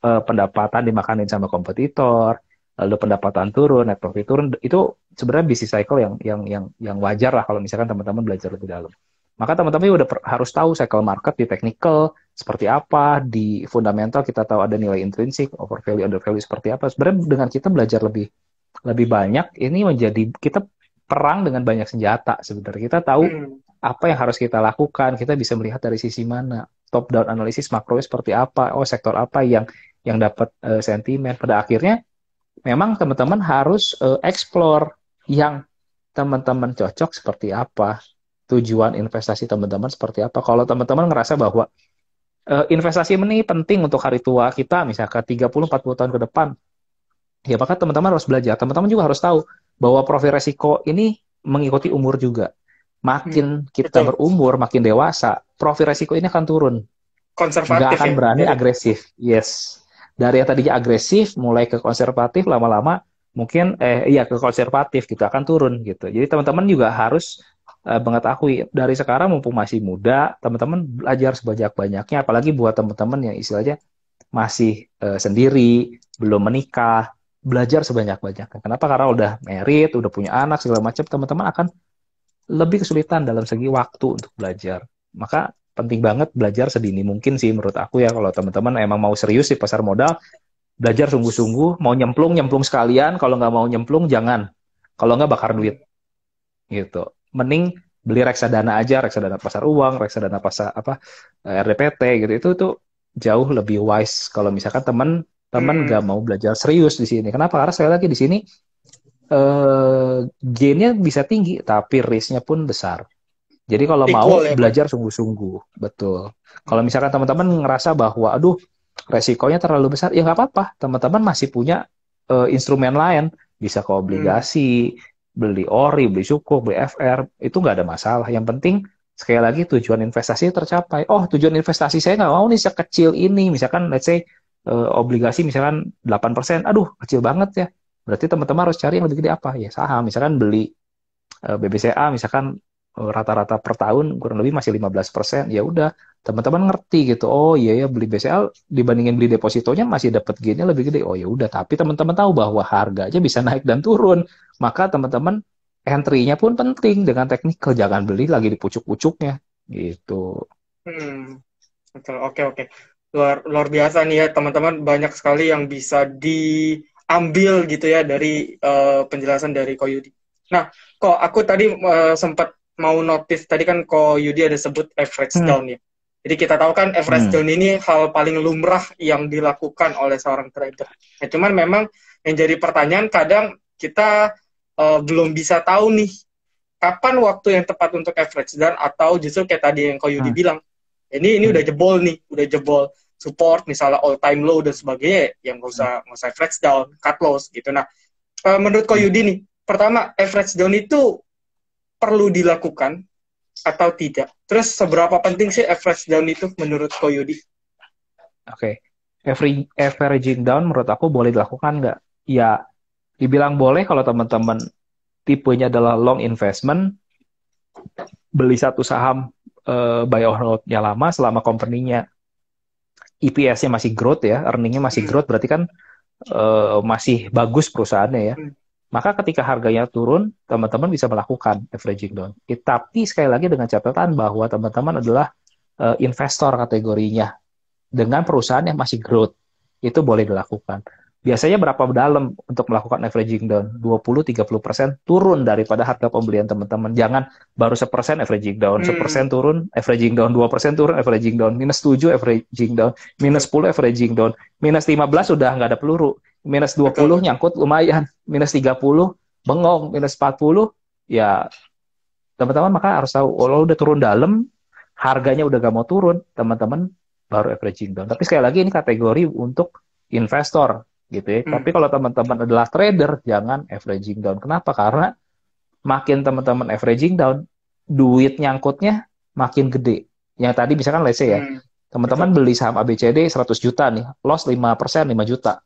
Pendapatan dimakanin sama kompetitor, lalu pendapatan turun, net profit turun, itu sebenarnya bisnis cycle yang wajar lah kalau misalkan teman-teman belajar lebih dalam. Maka teman-teman udah harus tahu cycle market di technical seperti apa, di fundamental kita tahu ada nilai intrinsik, over value, under value seperti apa. Sebenarnya dengan kita belajar lebih lebih banyak, ini menjadi kita perang dengan banyak senjata sebenarnya. Kita tahu Hmm. apa yang harus kita lakukan, kita bisa melihat dari sisi mana, top down analisis makro seperti apa, oh sektor apa yang dapat sentimen. Pada akhirnya memang teman-teman harus explore yang teman-teman cocok seperti apa, tujuan investasi teman-teman seperti apa. Kalau teman-teman ngerasa bahwa investasi ini penting untuk hari tua kita, misalkan 30-40 tahun ke depan. Ya, maka teman-teman harus belajar. Teman-teman juga harus tahu bahwa profil resiko ini mengikuti umur juga. Hmm, Makin kita betul. berumur, makin dewasa, profil resiko ini akan turun. Nggak Konservatif akan ya berani dari. agresif. Yes. Dari yang tadinya agresif, mulai ke konservatif, lama-lama mungkin, iya ke konservatif, gitu, akan turun gitu. Jadi teman-teman juga harus mengetahui dari sekarang mumpung masih muda, teman-teman belajar sebanyak-banyaknya, apalagi buat teman-teman yang istilahnya masih sendiri, belum menikah, belajar sebanyak-banyaknya. Kenapa? Karena udah merit, udah punya anak, segala macam, teman-teman akan lebih kesulitan dalam segi waktu untuk belajar. Maka penting banget belajar sedini mungkin sih menurut aku ya, kalau teman-teman emang mau serius di pasar modal, belajar sungguh-sungguh, mau nyemplung, nyemplung sekalian, kalau nggak mau nyemplung, jangan. Kalau nggak bakar duit, gitu. Mending beli reksadana aja, reksadana pasar uang, reksadana pasar apa, RDPT gitu. Itu tuh jauh lebih wise kalau misalkan teman-teman nggak Hmm, mau belajar serius di sini. Kenapa? Karena sekali lagi di sini gain-nya bisa tinggi, tapi risk-nya pun besar. Jadi kalau equal mau ya berarti. belajar sungguh-sungguh, betul. Kalau misalkan teman-teman ngerasa bahwa, aduh, resikonya terlalu besar, ya nggak apa-apa. Teman-teman masih punya instrumen lain, bisa ke Hmm, obligasi, beli ori, beli sukuk, beli FR, itu nggak ada masalah. Yang penting, sekali lagi tujuan investasi tercapai. Oh, tujuan investasi saya nggak mau nih sekecil ini. Misalkan, let's say, obligasi misalkan 8%, aduh, kecil banget ya. Berarti teman-teman harus cari yang lebih gede apa? Ya saham, misalkan beli BBCA misalkan rata-rata per tahun kurang lebih masih 15%, ya udah teman-teman ngerti gitu. Oh iya ya, beli BCA dibandingin beli depositonya masih dapat gainnya lebih gede. Oh ya udah, tapi teman-teman tahu bahwa harganya bisa naik dan turun. Maka teman-teman entry-nya pun penting dengan teknikal, jangan beli lagi di pucuk-pucuknya gitu. hmm, betul. Oke, oke. Luar luar biasa nih ya teman-teman, banyak sekali yang bisa diambil gitu ya dari penjelasan dari Ko Yudi. Nah, kok aku tadi sempat mau notice tadi kan Ko Yudi ada sebut average Hmm. down ya. Jadi kita tahu kan average Hmm. down ini hal paling lumrah yang dilakukan oleh seorang trader. Ya, cuman memang yang jadi pertanyaan kadang kita belum bisa tahu nih kapan waktu yang tepat untuk average down, atau justru kayak tadi yang Ko Yudi Hmm. bilang, ini Hmm. udah jebol nih, udah jebol support misalnya all time low dan sebagainya, yang nggak usah average down, cut loss gitu. Nah, menurut Ko Hmm. Yudi nih, pertama average down itu perlu dilakukan atau tidak? Terus seberapa penting sih average down itu menurut Ko Yudi? Oke. Averaging down menurut aku boleh dilakukan nggak? Ya, dibilang boleh kalau teman-teman tipenya adalah long investment, beli satu saham buy or hold-nya lama selama company-nya EPS-nya masih growth ya, earning-nya masih Hmm, growth, berarti kan masih bagus perusahaannya ya. hmm, Maka ketika harganya turun, teman-teman bisa melakukan averaging down. Tapi sekali lagi dengan catatan bahwa teman-teman adalah investor kategorinya dengan perusahaan yang masih growth. Itu boleh dilakukan. Biasanya berapa dalam untuk melakukan averaging down? 20-30% turun daripada harga pembelian teman-teman. Jangan baru 1% averaging down, hmm, 1% turun, averaging down, 2% turun, averaging down, minus 7 averaging down, minus betul, 10 averaging down, minus 15 sudah nggak ada peluru, minus betul, 20 betul. nyangkut lumayan, minus 30 bengong, minus 40 ya teman-teman maka harus tahu, kalau udah turun dalam, harganya udah gak mau turun, teman-teman baru averaging down. Tapi sekali lagi ini kategori untuk investor gitu ya. Hmm, Tapi kalau teman-teman adalah trader, jangan averaging down. Kenapa? Karena makin teman-teman averaging down, duit nyangkutnya makin gede. Yang tadi misalkan let's say ya, hmm, teman-teman betul. beli saham ABCD 100 juta nih, loss 5%, 5 juta.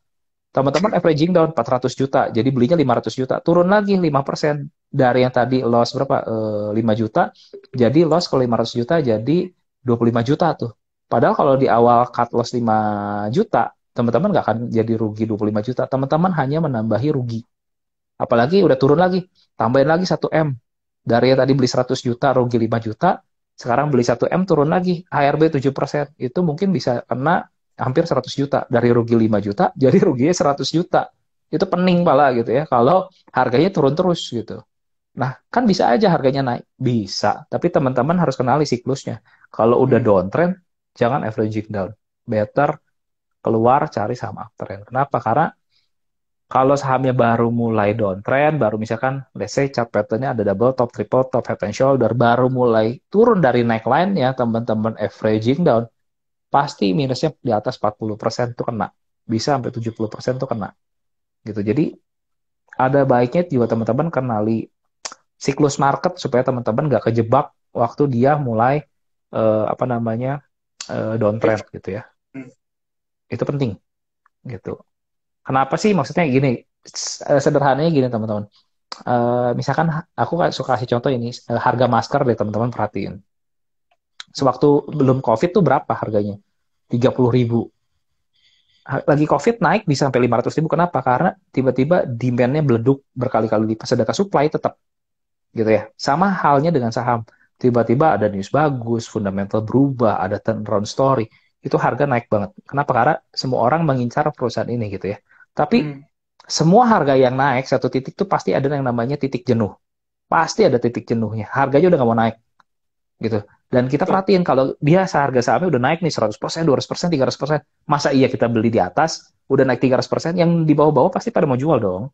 Teman-teman averaging down 400 juta, jadi belinya 500 juta, turun lagi 5%. Dari yang tadi loss berapa? 5 juta, jadi loss kalau 500 juta jadi 25 juta tuh. Padahal kalau di awal cut loss 5 juta, teman-teman nggak akan jadi rugi 25 juta. Teman-teman hanya menambahi rugi. Apalagi udah turun lagi, tambahin lagi 1M. Dari yang tadi beli 100 juta, rugi 5 juta, sekarang beli 1M turun lagi, HRB 7%. Itu mungkin bisa kena hampir 100 juta. Dari rugi 5 juta, jadi ruginya 100 juta. Itu pening pala gitu ya, kalau harganya turun terus gitu. Nah, kan bisa aja harganya naik. Bisa, tapi teman-teman harus kenali siklusnya. Kalau udah Hmm, downtrend, jangan averaging down. Better keluar cari saham uptrend. Kenapa? Karena kalau sahamnya baru mulai downtrend, baru misalkan let's say chart pattern-nya ada double top, triple top, head and shoulder, baru mulai turun dari neckline ya teman-teman averaging down, pasti minusnya di atas 40% tuh kena. Bisa sampai 70% tuh kena. Gitu. Jadi ada baiknya juga teman-teman kenali siklus market supaya teman-teman nggak kejebak waktu dia mulai apa namanya downtrend gitu ya. Hmm. Itu penting gitu. Kenapa sih? Maksudnya gini, sederhananya gini teman-teman. Misalkan aku suka kasih contoh ini, harga masker deh teman-teman perhatiin. Sewaktu belum COVID tuh berapa harganya? 30.000. Lagi COVID naik bisa sampai 500.000. Kenapa? Karena tiba-tiba demand-nya beleduk berkali-kali lipat. Sedangkan supply tetap gitu ya. Sama halnya dengan saham. Tiba-tiba ada news bagus, fundamental berubah, ada turnaround story. Itu harga naik banget. Kenapa? Karena semua orang mengincar perusahaan ini gitu ya. Tapi Hmm. semua harga yang naik satu titik tuh pasti ada yang namanya titik jenuh. Pasti ada titik jenuhnya. Harganya udah nggak mau naik gitu. Dan kita Betul. perhatiin kalau dia harga sahamnya udah naik nih 100%, 200%, 300%, masa iya kita beli di atas, udah naik 300%, yang di bawah-bawah pasti pada mau jual dong.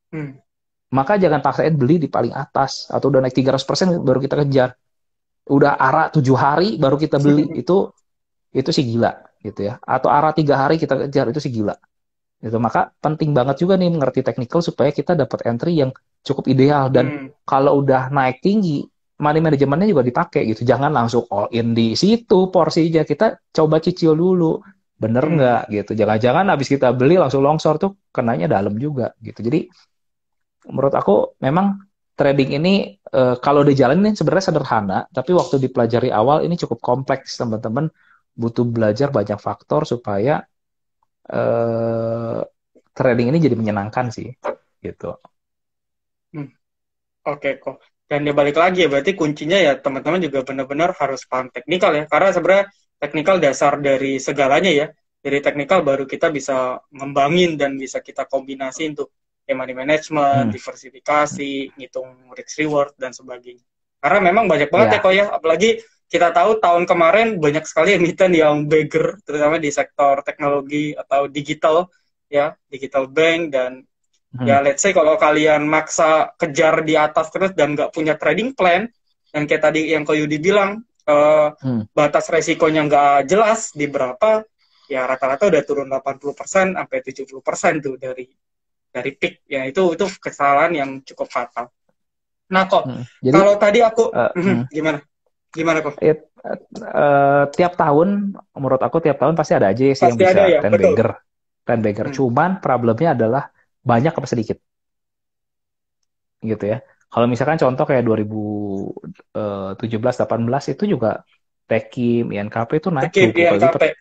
Hmm. Maka jangan paksain beli di paling atas, atau udah naik 300% baru kita kejar. Udah ARA 7 hari baru kita beli, itu sih gila gitu ya. Atau ARA 3 hari kita kejar, itu sih gila. Gitu. Maka penting banget juga nih mengerti technical supaya kita dapat entry yang cukup ideal. Dan Hmm. kalau udah naik tinggi, money manajemennya juga dipakai gitu. Jangan langsung all in di situ porsinya. Kita coba cicil dulu. Bener nggak Hmm. gitu. Jangan-jangan habis kita beli langsung longsor tuh kenanya dalam juga gitu. Jadi menurut aku memang trading ini kalau dijalanin sebenarnya sederhana, tapi waktu dipelajari awal ini cukup kompleks teman-teman. Butuh belajar banyak faktor supaya eh, trading ini jadi menyenangkan sih gitu. Hmm. Oke kok. Dan ya balik lagi ya, berarti kuncinya ya teman-teman juga benar-benar harus paham teknikal ya. Karena sebenarnya teknikal dasar dari segalanya ya. Dari teknikal baru kita bisa ngembangin dan bisa kita kombinasiin tuh. Kayak money management, Hmm. diversifikasi, ngitung risk reward, dan sebagainya. Karena memang banyak banget ya Ya, kok ya. Apalagi kita tahu tahun kemarin banyak sekali emiten yang beggar, terutama di sektor teknologi atau digital ya, digital bank. Dan hmm. ya let's say kalau kalian maksa kejar di atas terus dan nggak punya trading plan, yang kayak tadi yang Ko Yudi bilang, Hmm. batas resikonya nggak jelas di berapa, ya rata-rata udah turun 80% sampai 70% tuh dari peak. Ya itu kesalahan yang cukup fatal. Nah kok, Hmm. Jadi kalau tadi aku hmm. gimana? Gimana kok? Tiap tahun menurut aku tiap tahun pasti ada aja sih yang Pasti ada bisa ya, betul. ten bagger. Hmm. Cuman problemnya adalah banyak apa sedikit gitu ya. Kalau misalkan contoh kayak 2017-18 itu juga Tekim, INKP itu naik Skip 20 kali INKP, lipat.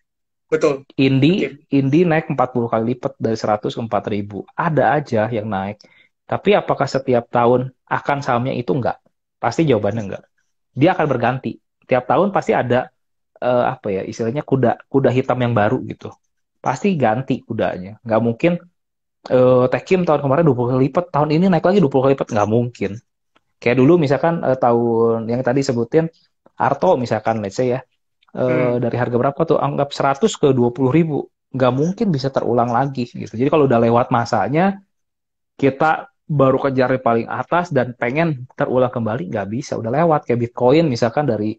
betul. Indi, Skip. Indi naik 40 kali lipat dari 100 ke 4.000. Ada aja yang naik. Tapi apakah setiap tahun akan sahamnya itu enggak? Pasti jawabannya enggak. Dia akan berganti. Tiap tahun pasti ada apa ya istilahnya kuda kuda hitam yang baru gitu. Pasti ganti kudanya. Nggak mungkin Tekim tahun kemarin 20 kali lipat, tahun ini naik lagi 20 kali lipat. Nggak mungkin. Kayak dulu misalkan tahun yang tadi sebutin Arto misalkan let's say ya Hmm. dari harga berapa tuh anggap 100 ke 20.000 nggak mungkin bisa terulang lagi gitu. Jadi kalau udah lewat masanya kita baru kejar yang paling atas dan pengen terulang kembali nggak bisa udah lewat kayak Bitcoin misalkan dari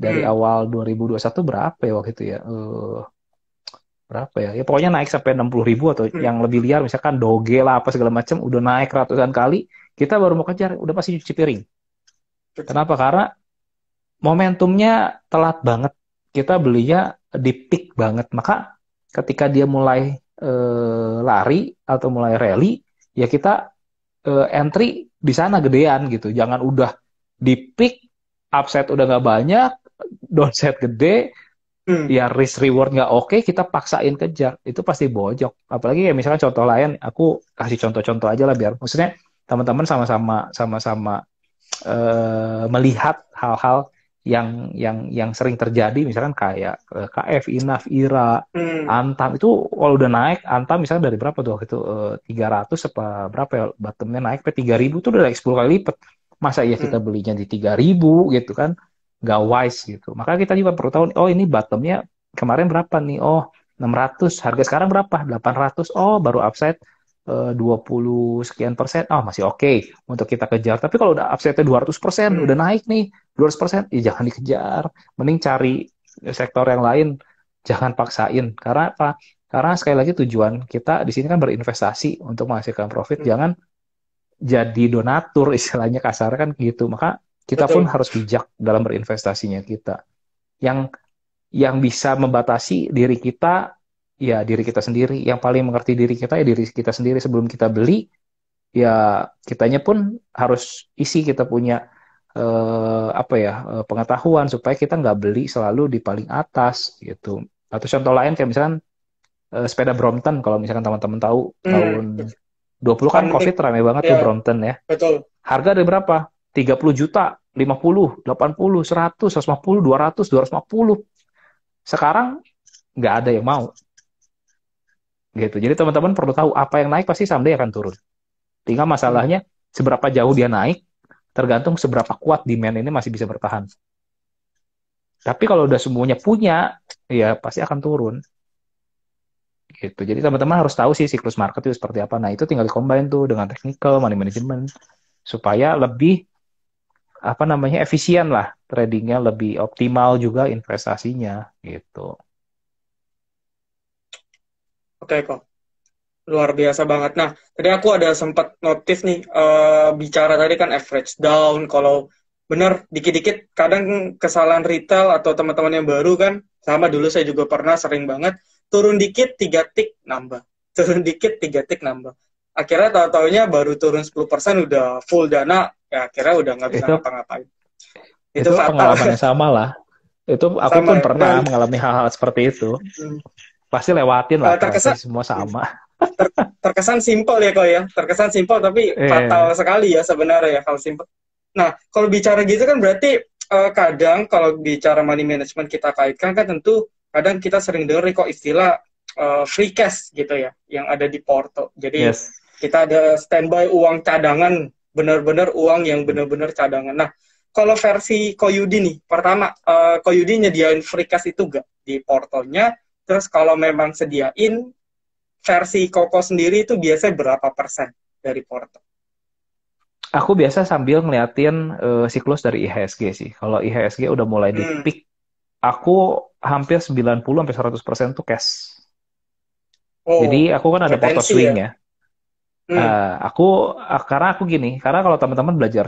Hmm. awal 2021 berapa ya waktu itu ya berapa ya ya pokoknya naik sampai 60.000 atau Hmm. yang lebih liar misalkan Doge lah apa segala macam udah naik ratusan kali kita baru mau kejar udah pasti cuci piring. Betul. Kenapa? Karena momentumnya telat banget. Kita belinya di peak banget. Maka ketika dia mulai lari atau mulai rally, ya kita entry di sana gedean gitu. Jangan udah di peak, upside udah nggak banyak, downside gede, Hmm. ya risk reward nggak oke, kita paksain kejar. Itu pasti bojok. Apalagi ya misalkan contoh lain, aku kasih contoh-contoh aja lah biar maksudnya teman-teman sama-sama melihat hal-hal yang sering terjadi misalkan kayak KF, INAF, IRA, Hmm. Antam itu kalau udah naik Antam misalnya dari berapa tuh waktu itu 300 apa berapa ya bottomnya naik ke 3.000 tuh udah naik 10 kali lipat. Masa ya kita Hmm. belinya di 3.000 gitu kan nggak wise gitu. Maka kita juga perlu tahu oh ini bottomnya kemarin berapa nih oh 600 harga sekarang berapa 800 oh baru upside 20 sekian persen, oh masih oke untuk kita kejar. Tapi kalau udah upside-nya 200%, udah Hmm. naik nih 200%, ya jangan dikejar. Mending cari sektor yang lain Jangan paksain. Karena apa? Karena sekali lagi tujuan kita di sini kan berinvestasi untuk menghasilkan profit. Hmm, Jangan jadi donatur istilahnya kasar kan gitu. Maka kita pun betul. harus bijak dalam berinvestasinya kita. Yang yang bisa membatasi diri kita ya diri kita sendiri. Yang paling mengerti diri kita ya diri kita sendiri sebelum kita beli ya kitanya pun harus isi kita punya apa ya pengetahuan supaya kita nggak beli selalu di paling atas gitu. Atau contoh lain kayak misalkan sepeda Brompton kalau misalkan teman-teman tahu Hmm, tahun 20 kan Funtik, COVID rame banget tuh ya, Brompton ya. betul. Harga dari berapa? 30 juta, 50, 80, 100, 150, 200, 250. Sekarang nggak ada yang mau gitu. Jadi teman-teman perlu tahu apa yang naik pasti someday akan turun. Tinggal Hmm. masalahnya seberapa jauh dia naik tergantung seberapa kuat demand ini masih bisa bertahan. Tapi kalau udah semuanya punya, ya pasti akan turun. Gitu. Jadi teman-teman harus tahu sih siklus market itu seperti apa. Nah itu tinggal combine tuh dengan technical, money management, supaya lebih apa namanya efisien lah tradingnya, lebih optimal juga investasinya gitu. Oke kok, luar biasa banget. Nah, tadi aku ada sempat notif nih, bicara tadi kan average down. Kalau benar, dikit-dikit kadang kesalahan retail atau teman-teman yang baru kan, sama dulu saya juga pernah sering banget, turun dikit 3 tik nambah. Turun dikit 3 tik nambah. Akhirnya tahu-taunya baru turun 10% udah full dana, ya akhirnya udah nggak bisa Itu ngapa-ngapain. Itu itu fatal. pengalaman yang sama lah. Itu aku Sama pun ya. pernah Dan mengalami hal-hal seperti itu. hmm, Pasti lewatin lah terkesan proses semua sama. terkesan simpel ya kok ya, terkesan simpel tapi fatal Eh, sekali ya sebenarnya ya kalau simpel. Nah, kalau bicara gitu kan berarti kadang kalau bicara money management kita kaitkan kan tentu kadang kita sering dengar nih kok istilah free cash gitu ya yang ada di Porto. Jadi yes. kita ada standby uang cadangan, benar-benar uang yang benar-benar cadangan. Nah, kalau versi Koyudi nih, pertama Koyudi nyediain free cash itu gak di Portonya? Terus kalau memang sediain, versi Koko sendiri itu biasanya berapa persen dari Porto? Aku biasa sambil ngeliatin siklus dari IHSG sih. Kalau IHSG udah mulai di Hmm. peak, aku hampir 90 sampai 100% tuh cash. Jadi Oh, aku kan ada porto wetensi swing ya. ya. Hmm. Karena aku gini, karena kalau teman-teman belajar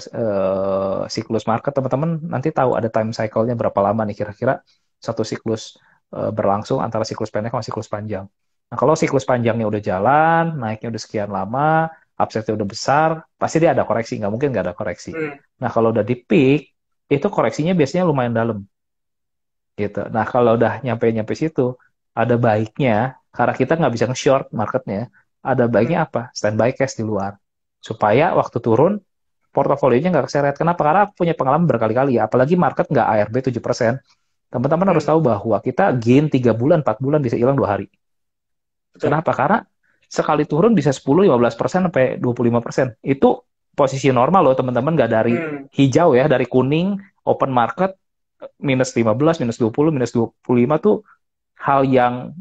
siklus market, teman-teman nanti tahu ada time cycle-nya berapa lama nih kira-kira satu siklus berlangsung antara siklus pendek sama siklus panjang. Nah, kalau siklus panjangnya udah jalan, naiknya udah sekian lama, upside-nya udah besar, pasti dia ada koreksi, nggak mungkin nggak ada koreksi. Hmm. Nah, kalau udah di peak, itu koreksinya biasanya lumayan dalam gitu. Nah, kalau udah nyampe-nyampe situ, ada baiknya, karena kita nggak bisa nge-short marketnya, ada baiknya Hmm. apa? Standby cash di luar. Supaya waktu turun, portofolionya nggak keseret. Kenapa? Karena aku punya pengalaman berkali-kali ya. Apalagi market nggak ARB 7%. Teman-teman harus Hmm. tahu bahwa kita gain 3 bulan, 4 bulan bisa hilang 2 hari. Betul. Kenapa? Karena sekali turun bisa 10-15% sampai 25%. Itu posisi normal loh teman-teman, nggak dari Hmm. hijau ya, dari kuning, open market, minus 15, minus 20, minus 25 tuh hal yang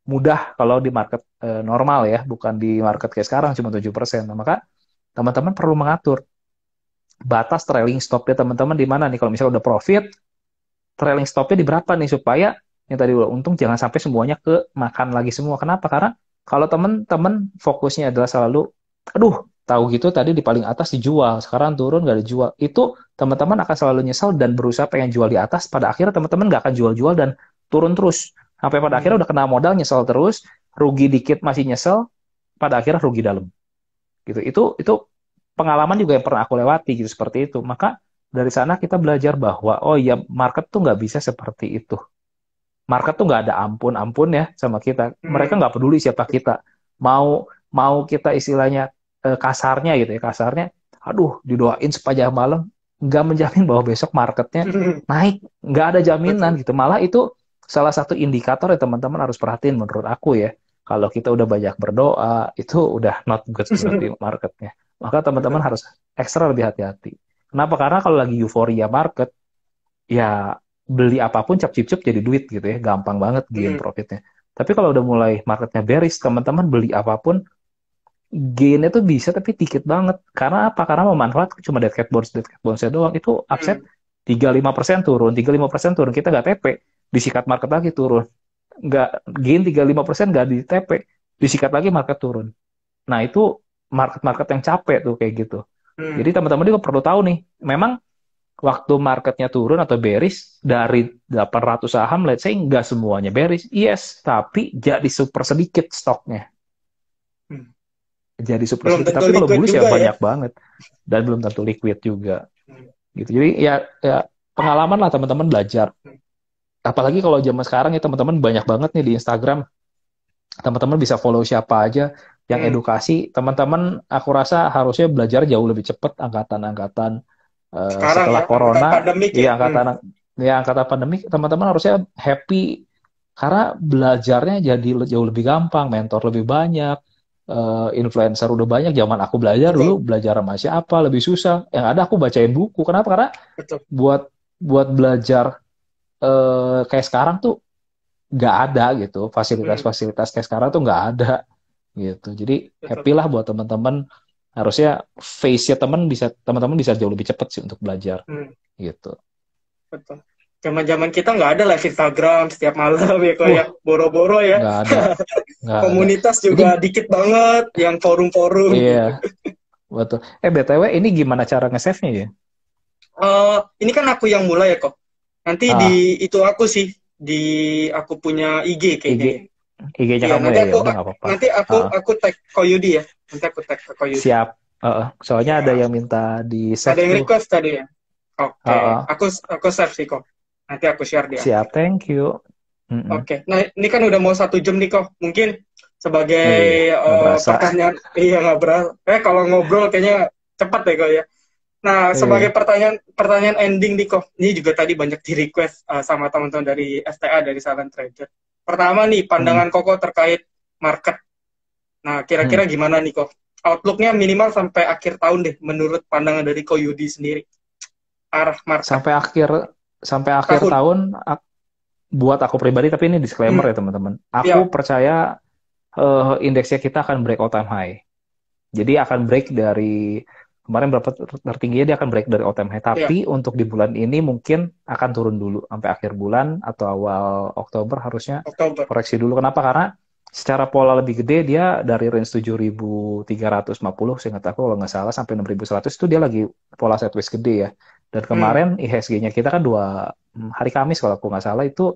mudah kalau di market normal ya, bukan di market kayak sekarang cuma 7%. Nah, maka teman-teman perlu mengatur batas trailing stopnya teman-teman di mana nih kalau misalnya udah profit, trailing stopnya di berapa nih supaya yang tadi udah untung jangan sampai semuanya ke makan lagi semua. Kenapa? Karena kalau teman-teman fokusnya adalah selalu, aduh, tahu gitu tadi di paling atas dijual, sekarang turun nggak dijual. Itu teman-teman akan selalu nyesel dan berusaha pengen jual di atas. Pada akhirnya teman-teman nggak akan jual-jual dan turun terus. Sampai pada Hmm. akhirnya udah kena modal nyesel terus, rugi dikit masih nyesel, pada akhirnya rugi dalam. Gitu. Itu pengalaman juga yang pernah aku lewati gitu seperti itu. Maka dari sana kita belajar bahwa oh ya market tuh nggak bisa seperti itu. Market tuh nggak ada ampun-ampun ya sama kita. Mereka Hmm. nggak peduli siapa kita. Mau mau kita istilahnya kasarnya gitu ya kasarnya. Aduh didoain sepanjang malam nggak menjamin bahwa besok marketnya naik. Nggak ada jaminan Betul. gitu. Malah itu salah satu indikator yang teman-teman harus perhatiin menurut aku ya. Kalau kita udah banyak berdoa, itu udah not good berarti marketnya. Maka teman-teman Betul. harus ekstra lebih hati-hati. Kenapa? Karena kalau lagi euforia market, ya beli apapun cap-cip-cip jadi duit gitu ya, gampang banget gain Hmm. profitnya. Tapi kalau udah mulai marketnya bearish, teman-teman beli apapun, gainnya tuh bisa tapi dikit banget. Karena apa? Karena memanfaatkan cuma dead cat bounce-nya doang. Itu upset Hmm. 35% turun, 35% turun. Kita nggak TP. disikat market lagi turun. Nggak gain 35% nggak di TP, disikat lagi market turun. Nah, itu market-market yang capek tuh kayak gitu. Jadi Hmm. teman-teman juga perlu tahu nih, memang waktu marketnya turun atau bearish dari 800 saham, let's say nggak semuanya bearish, yes, tapi jadi super sedikit stoknya. Hmm. Jadi super Belum sedikit. tentu Tapi kalau liquid bullish ya juga ya. banyak banget. Dan belum tentu liquid juga. Hmm. Gitu. Jadi ya pengalaman lah teman-teman belajar. Hmm. Apalagi kalau zaman sekarang ya teman-teman banyak banget nih di Instagram. Teman-teman bisa follow siapa aja yang Hmm. edukasi. Teman-teman aku rasa harusnya belajar jauh lebih cepat angkatan-angkatan Sekarang setelah ya, angkatan corona. pandemik ya. Ya Hmm. angkatan pandemi teman-teman harusnya happy karena belajarnya jadi jauh lebih gampang, mentor lebih banyak, influencer udah banyak. Zaman aku belajar Betul, dulu, belajar sama siapa lebih susah. Yang ada aku bacain buku. Kenapa? Karena betul. buat buat belajar kayak sekarang tuh nggak ada gitu. Hmm. Fasilitas-fasilitas kayak sekarang tuh nggak ada gitu. Jadi Betul, happy lah buat teman-teman. Harusnya face-nya teman-teman bisa jauh lebih cepat sih untuk belajar hmm. gitu. Betul. Zaman-zaman kita nggak ada live Instagram setiap malam ya kok ya, Wah, boro-boro ya. nggak ada, nggak ada. Komunitas Ini juga dikit banget yang forum-forum gitu. iya betul. BTW ini gimana cara nge-save-nya ya? Ini kan aku yang mulai ya kok. Nanti di Ah, itu aku sih di aku punya IG IG kayaknya ya. IG-nya Iya, kamu nanti ya, ya aku udah nggak apa-apa. nanti aku Ah, aku tag Koyudi ya. Nanti aku tag ke Koyudi. siap. Soalnya ada Iya. yang minta di Ada save yang tuh. request tadi ya. Oke, Ah, aku save sih kok. Nanti aku share di siap, akhir. thank you. Mm-mm. Oke, nah ini kan udah mau 1 jam nih kok. Mungkin sebagai Iya, nggak berasa. pertanyaan, iya nggak berat. Kalau ngobrol kayaknya cepat deh kok ya. Nah, sebagai Iya. pertanyaan pertanyaan ending nih kok. Ini juga tadi banyak di request sama teman-teman dari FTA dari Silent Trader. Pertama nih, Hmm. pandangan Koko terkait market. Nah, kira-kira Hmm. gimana nih kok? Outlooknya minimal sampai akhir tahun deh, menurut pandangan dari Ko Yudi sendiri, arah market Sampai akhir sampai akhir tahun. tahun buat aku pribadi, tapi ini disclaimer Hmm, ya teman-teman. Aku ya, percaya indeksnya kita akan break all time high. Jadi akan break dari kemarin berapa tertingginya, dia akan break dari all time high. ya, Tapi untuk di bulan ini mungkin akan turun dulu sampai akhir bulan atau awal Oktober harusnya Oktober. koreksi dulu. Kenapa? Karena secara pola lebih gede dia dari range 7.350 seingat aku kalau nggak salah sampai 6.100 itu dia lagi pola sideways gede ya. Dan Hmm, kemarin IHSG-nya kita kan hari Kamis kalau aku nggak salah itu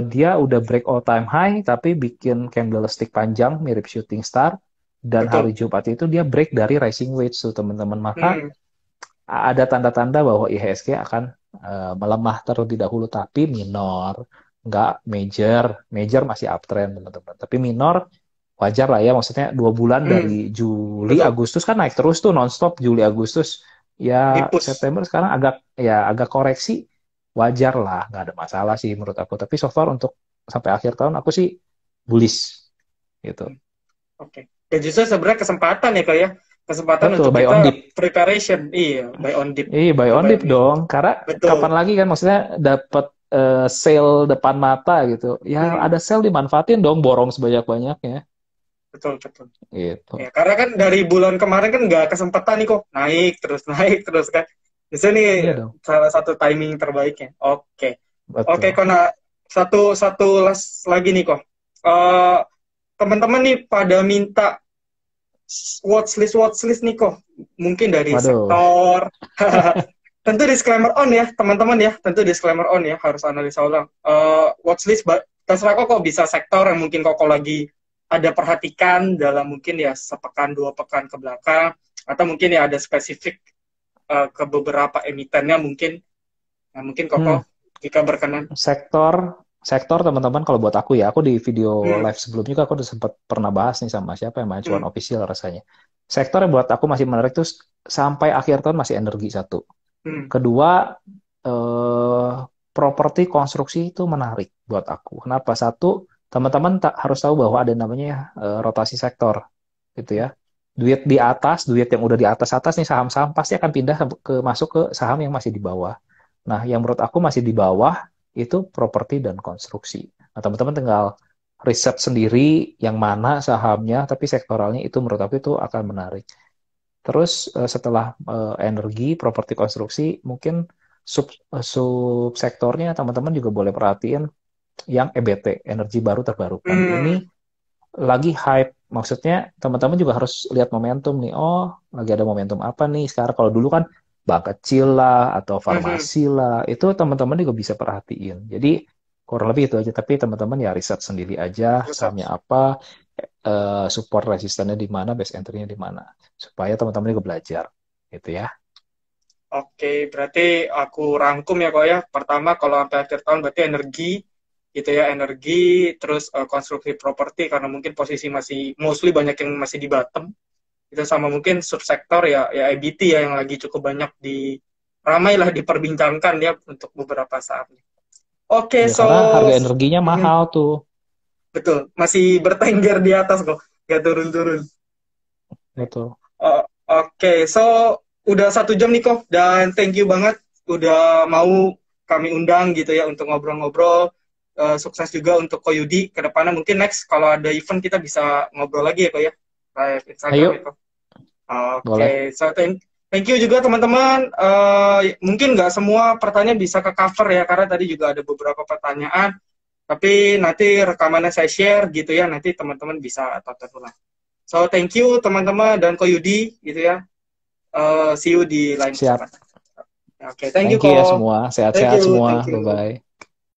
dia udah break all time high tapi bikin candlestick panjang mirip shooting star dan hari betul. Jumat itu dia break dari rising wedge tuh teman-teman, maka Hmm, ada tanda-tanda bahwa IHSG akan melemah terlebih dahulu tapi minor, nggak major. Major masih uptrend teman-teman, tapi minor wajar lah ya, maksudnya 2 bulan hmm, dari Juli betul. Agustus kan naik terus tuh nonstop, Juli Agustus Di ya, push. September sekarang agak koreksi, wajar lah, nggak ada masalah sih menurut aku. Tapi so far untuk sampai akhir tahun aku sih bullish gitu. Hmm, oke. Dan justru sebenarnya kesempatan ya kak ya, kesempatan Betul, untuk buy kita on dip. preparation. Iya, buy on dip Iya, buy atau on buy dip on mid. dong. Karena Betul. kapan lagi kan maksudnya dapat sale depan mata gitu. Ya Hmm, ada sale dimanfaatin dong, borong sebanyak-banyaknya. betul, betul. Gitu. Ya, karena kan dari bulan kemarin kan nggak kesempatan nih kok, naik terus naik terus kan. Di sini Iya dong. salah satu timing terbaiknya. Oke, oke Betul. kok. Nah, satu satu lagi nih kok. Eh, teman-teman nih pada minta watchlist nih kok. Mungkin dari Waduh. sektor. Tentu disclaimer on ya, teman-teman ya. Tentu disclaimer on ya, harus analisa ulang. Watchlist, terserah kok bisa sektor yang mungkin kok lagi ada perhatikan dalam mungkin ya sepekan 2 pekan ke belakang, atau mungkin ya ada spesifik ke beberapa emitennya mungkin, nah, mungkin Hmm, kok jika berkenan. sektor sektor teman-teman kalau buat aku di video Hmm, live sebelumnya juga aku udah sempat pernah bahas nih sama siapa yang main cuan hmm, official rasanya. Sektor yang buat aku masih menarik tuh sampai akhir tahun masih energi satu. hmm, Kedua, eh, properti konstruksi itu menarik buat aku. Kenapa? Satu, teman-teman tak harus tahu bahwa ada namanya rotasi sektor, gitu ya. Duit yang udah di atas-atas nih saham-saham pasti akan pindah masuk ke saham yang masih di bawah. Nah, yang menurut aku masih di bawah itu properti dan konstruksi. Nah, teman-teman tinggal riset sendiri yang mana sahamnya, tapi sektoralnya itu menurut aku itu akan menarik. Terus setelah energi, properti konstruksi, mungkin Subsektornya teman-teman juga boleh perhatiin yang EBT, energi baru terbarukan. Ini Hmm. lagi hype. Maksudnya teman-teman juga harus lihat momentum nih. Oh, lagi ada momentum apa nih sekarang? Kalau dulu kan bank kecil lah atau Mhm. farmasi lah, itu teman-teman juga bisa perhatiin. Jadi kurang lebih itu aja. Tapi teman-teman ya riset sendiri aja sahamnya apa, support resistannya di mana, base entry-nya di mana, supaya teman-teman juga belajar, gitu ya. Oke, berarti aku rangkum ya kok ya. Pertama, kalau sampai akhir tahun berarti energi, gitu ya, energi, terus konstruksi properti karena mungkin posisi masih mostly banyak yang masih di bottom. Itu sama mungkin subsektor ya, ya IBT ya yang lagi cukup banyak di ramai lah diperbincangkan ya untuk beberapa saat. Oke, Ya so karena harga energinya mhm, mahal tuh. betul, masih bertengger di atas kok, nggak turun-turun. Betul. Oke, so udah 1 jam nih kok, dan thank you banget udah mau kami undang gitu ya untuk ngobrol-ngobrol. Sukses juga untuk Koyudi ke depannya. Mungkin next kalau ada event kita bisa ngobrol lagi ya kok ya, live Instagram Ayo, itu. Oke, boleh. so thank you juga teman-teman. Mungkin nggak semua pertanyaan bisa ke cover ya, karena tadi juga ada beberapa pertanyaan. Tapi nanti rekamannya saya share gitu ya, nanti teman-teman bisa tonton ulang. So thank you teman-teman dan Koyudi gitu ya. See you di lain Siap. kesempatan. Oke, thank you Thank you ya ko. semua. Thank Sehat-sehat you, thank semua. you. Bye-bye.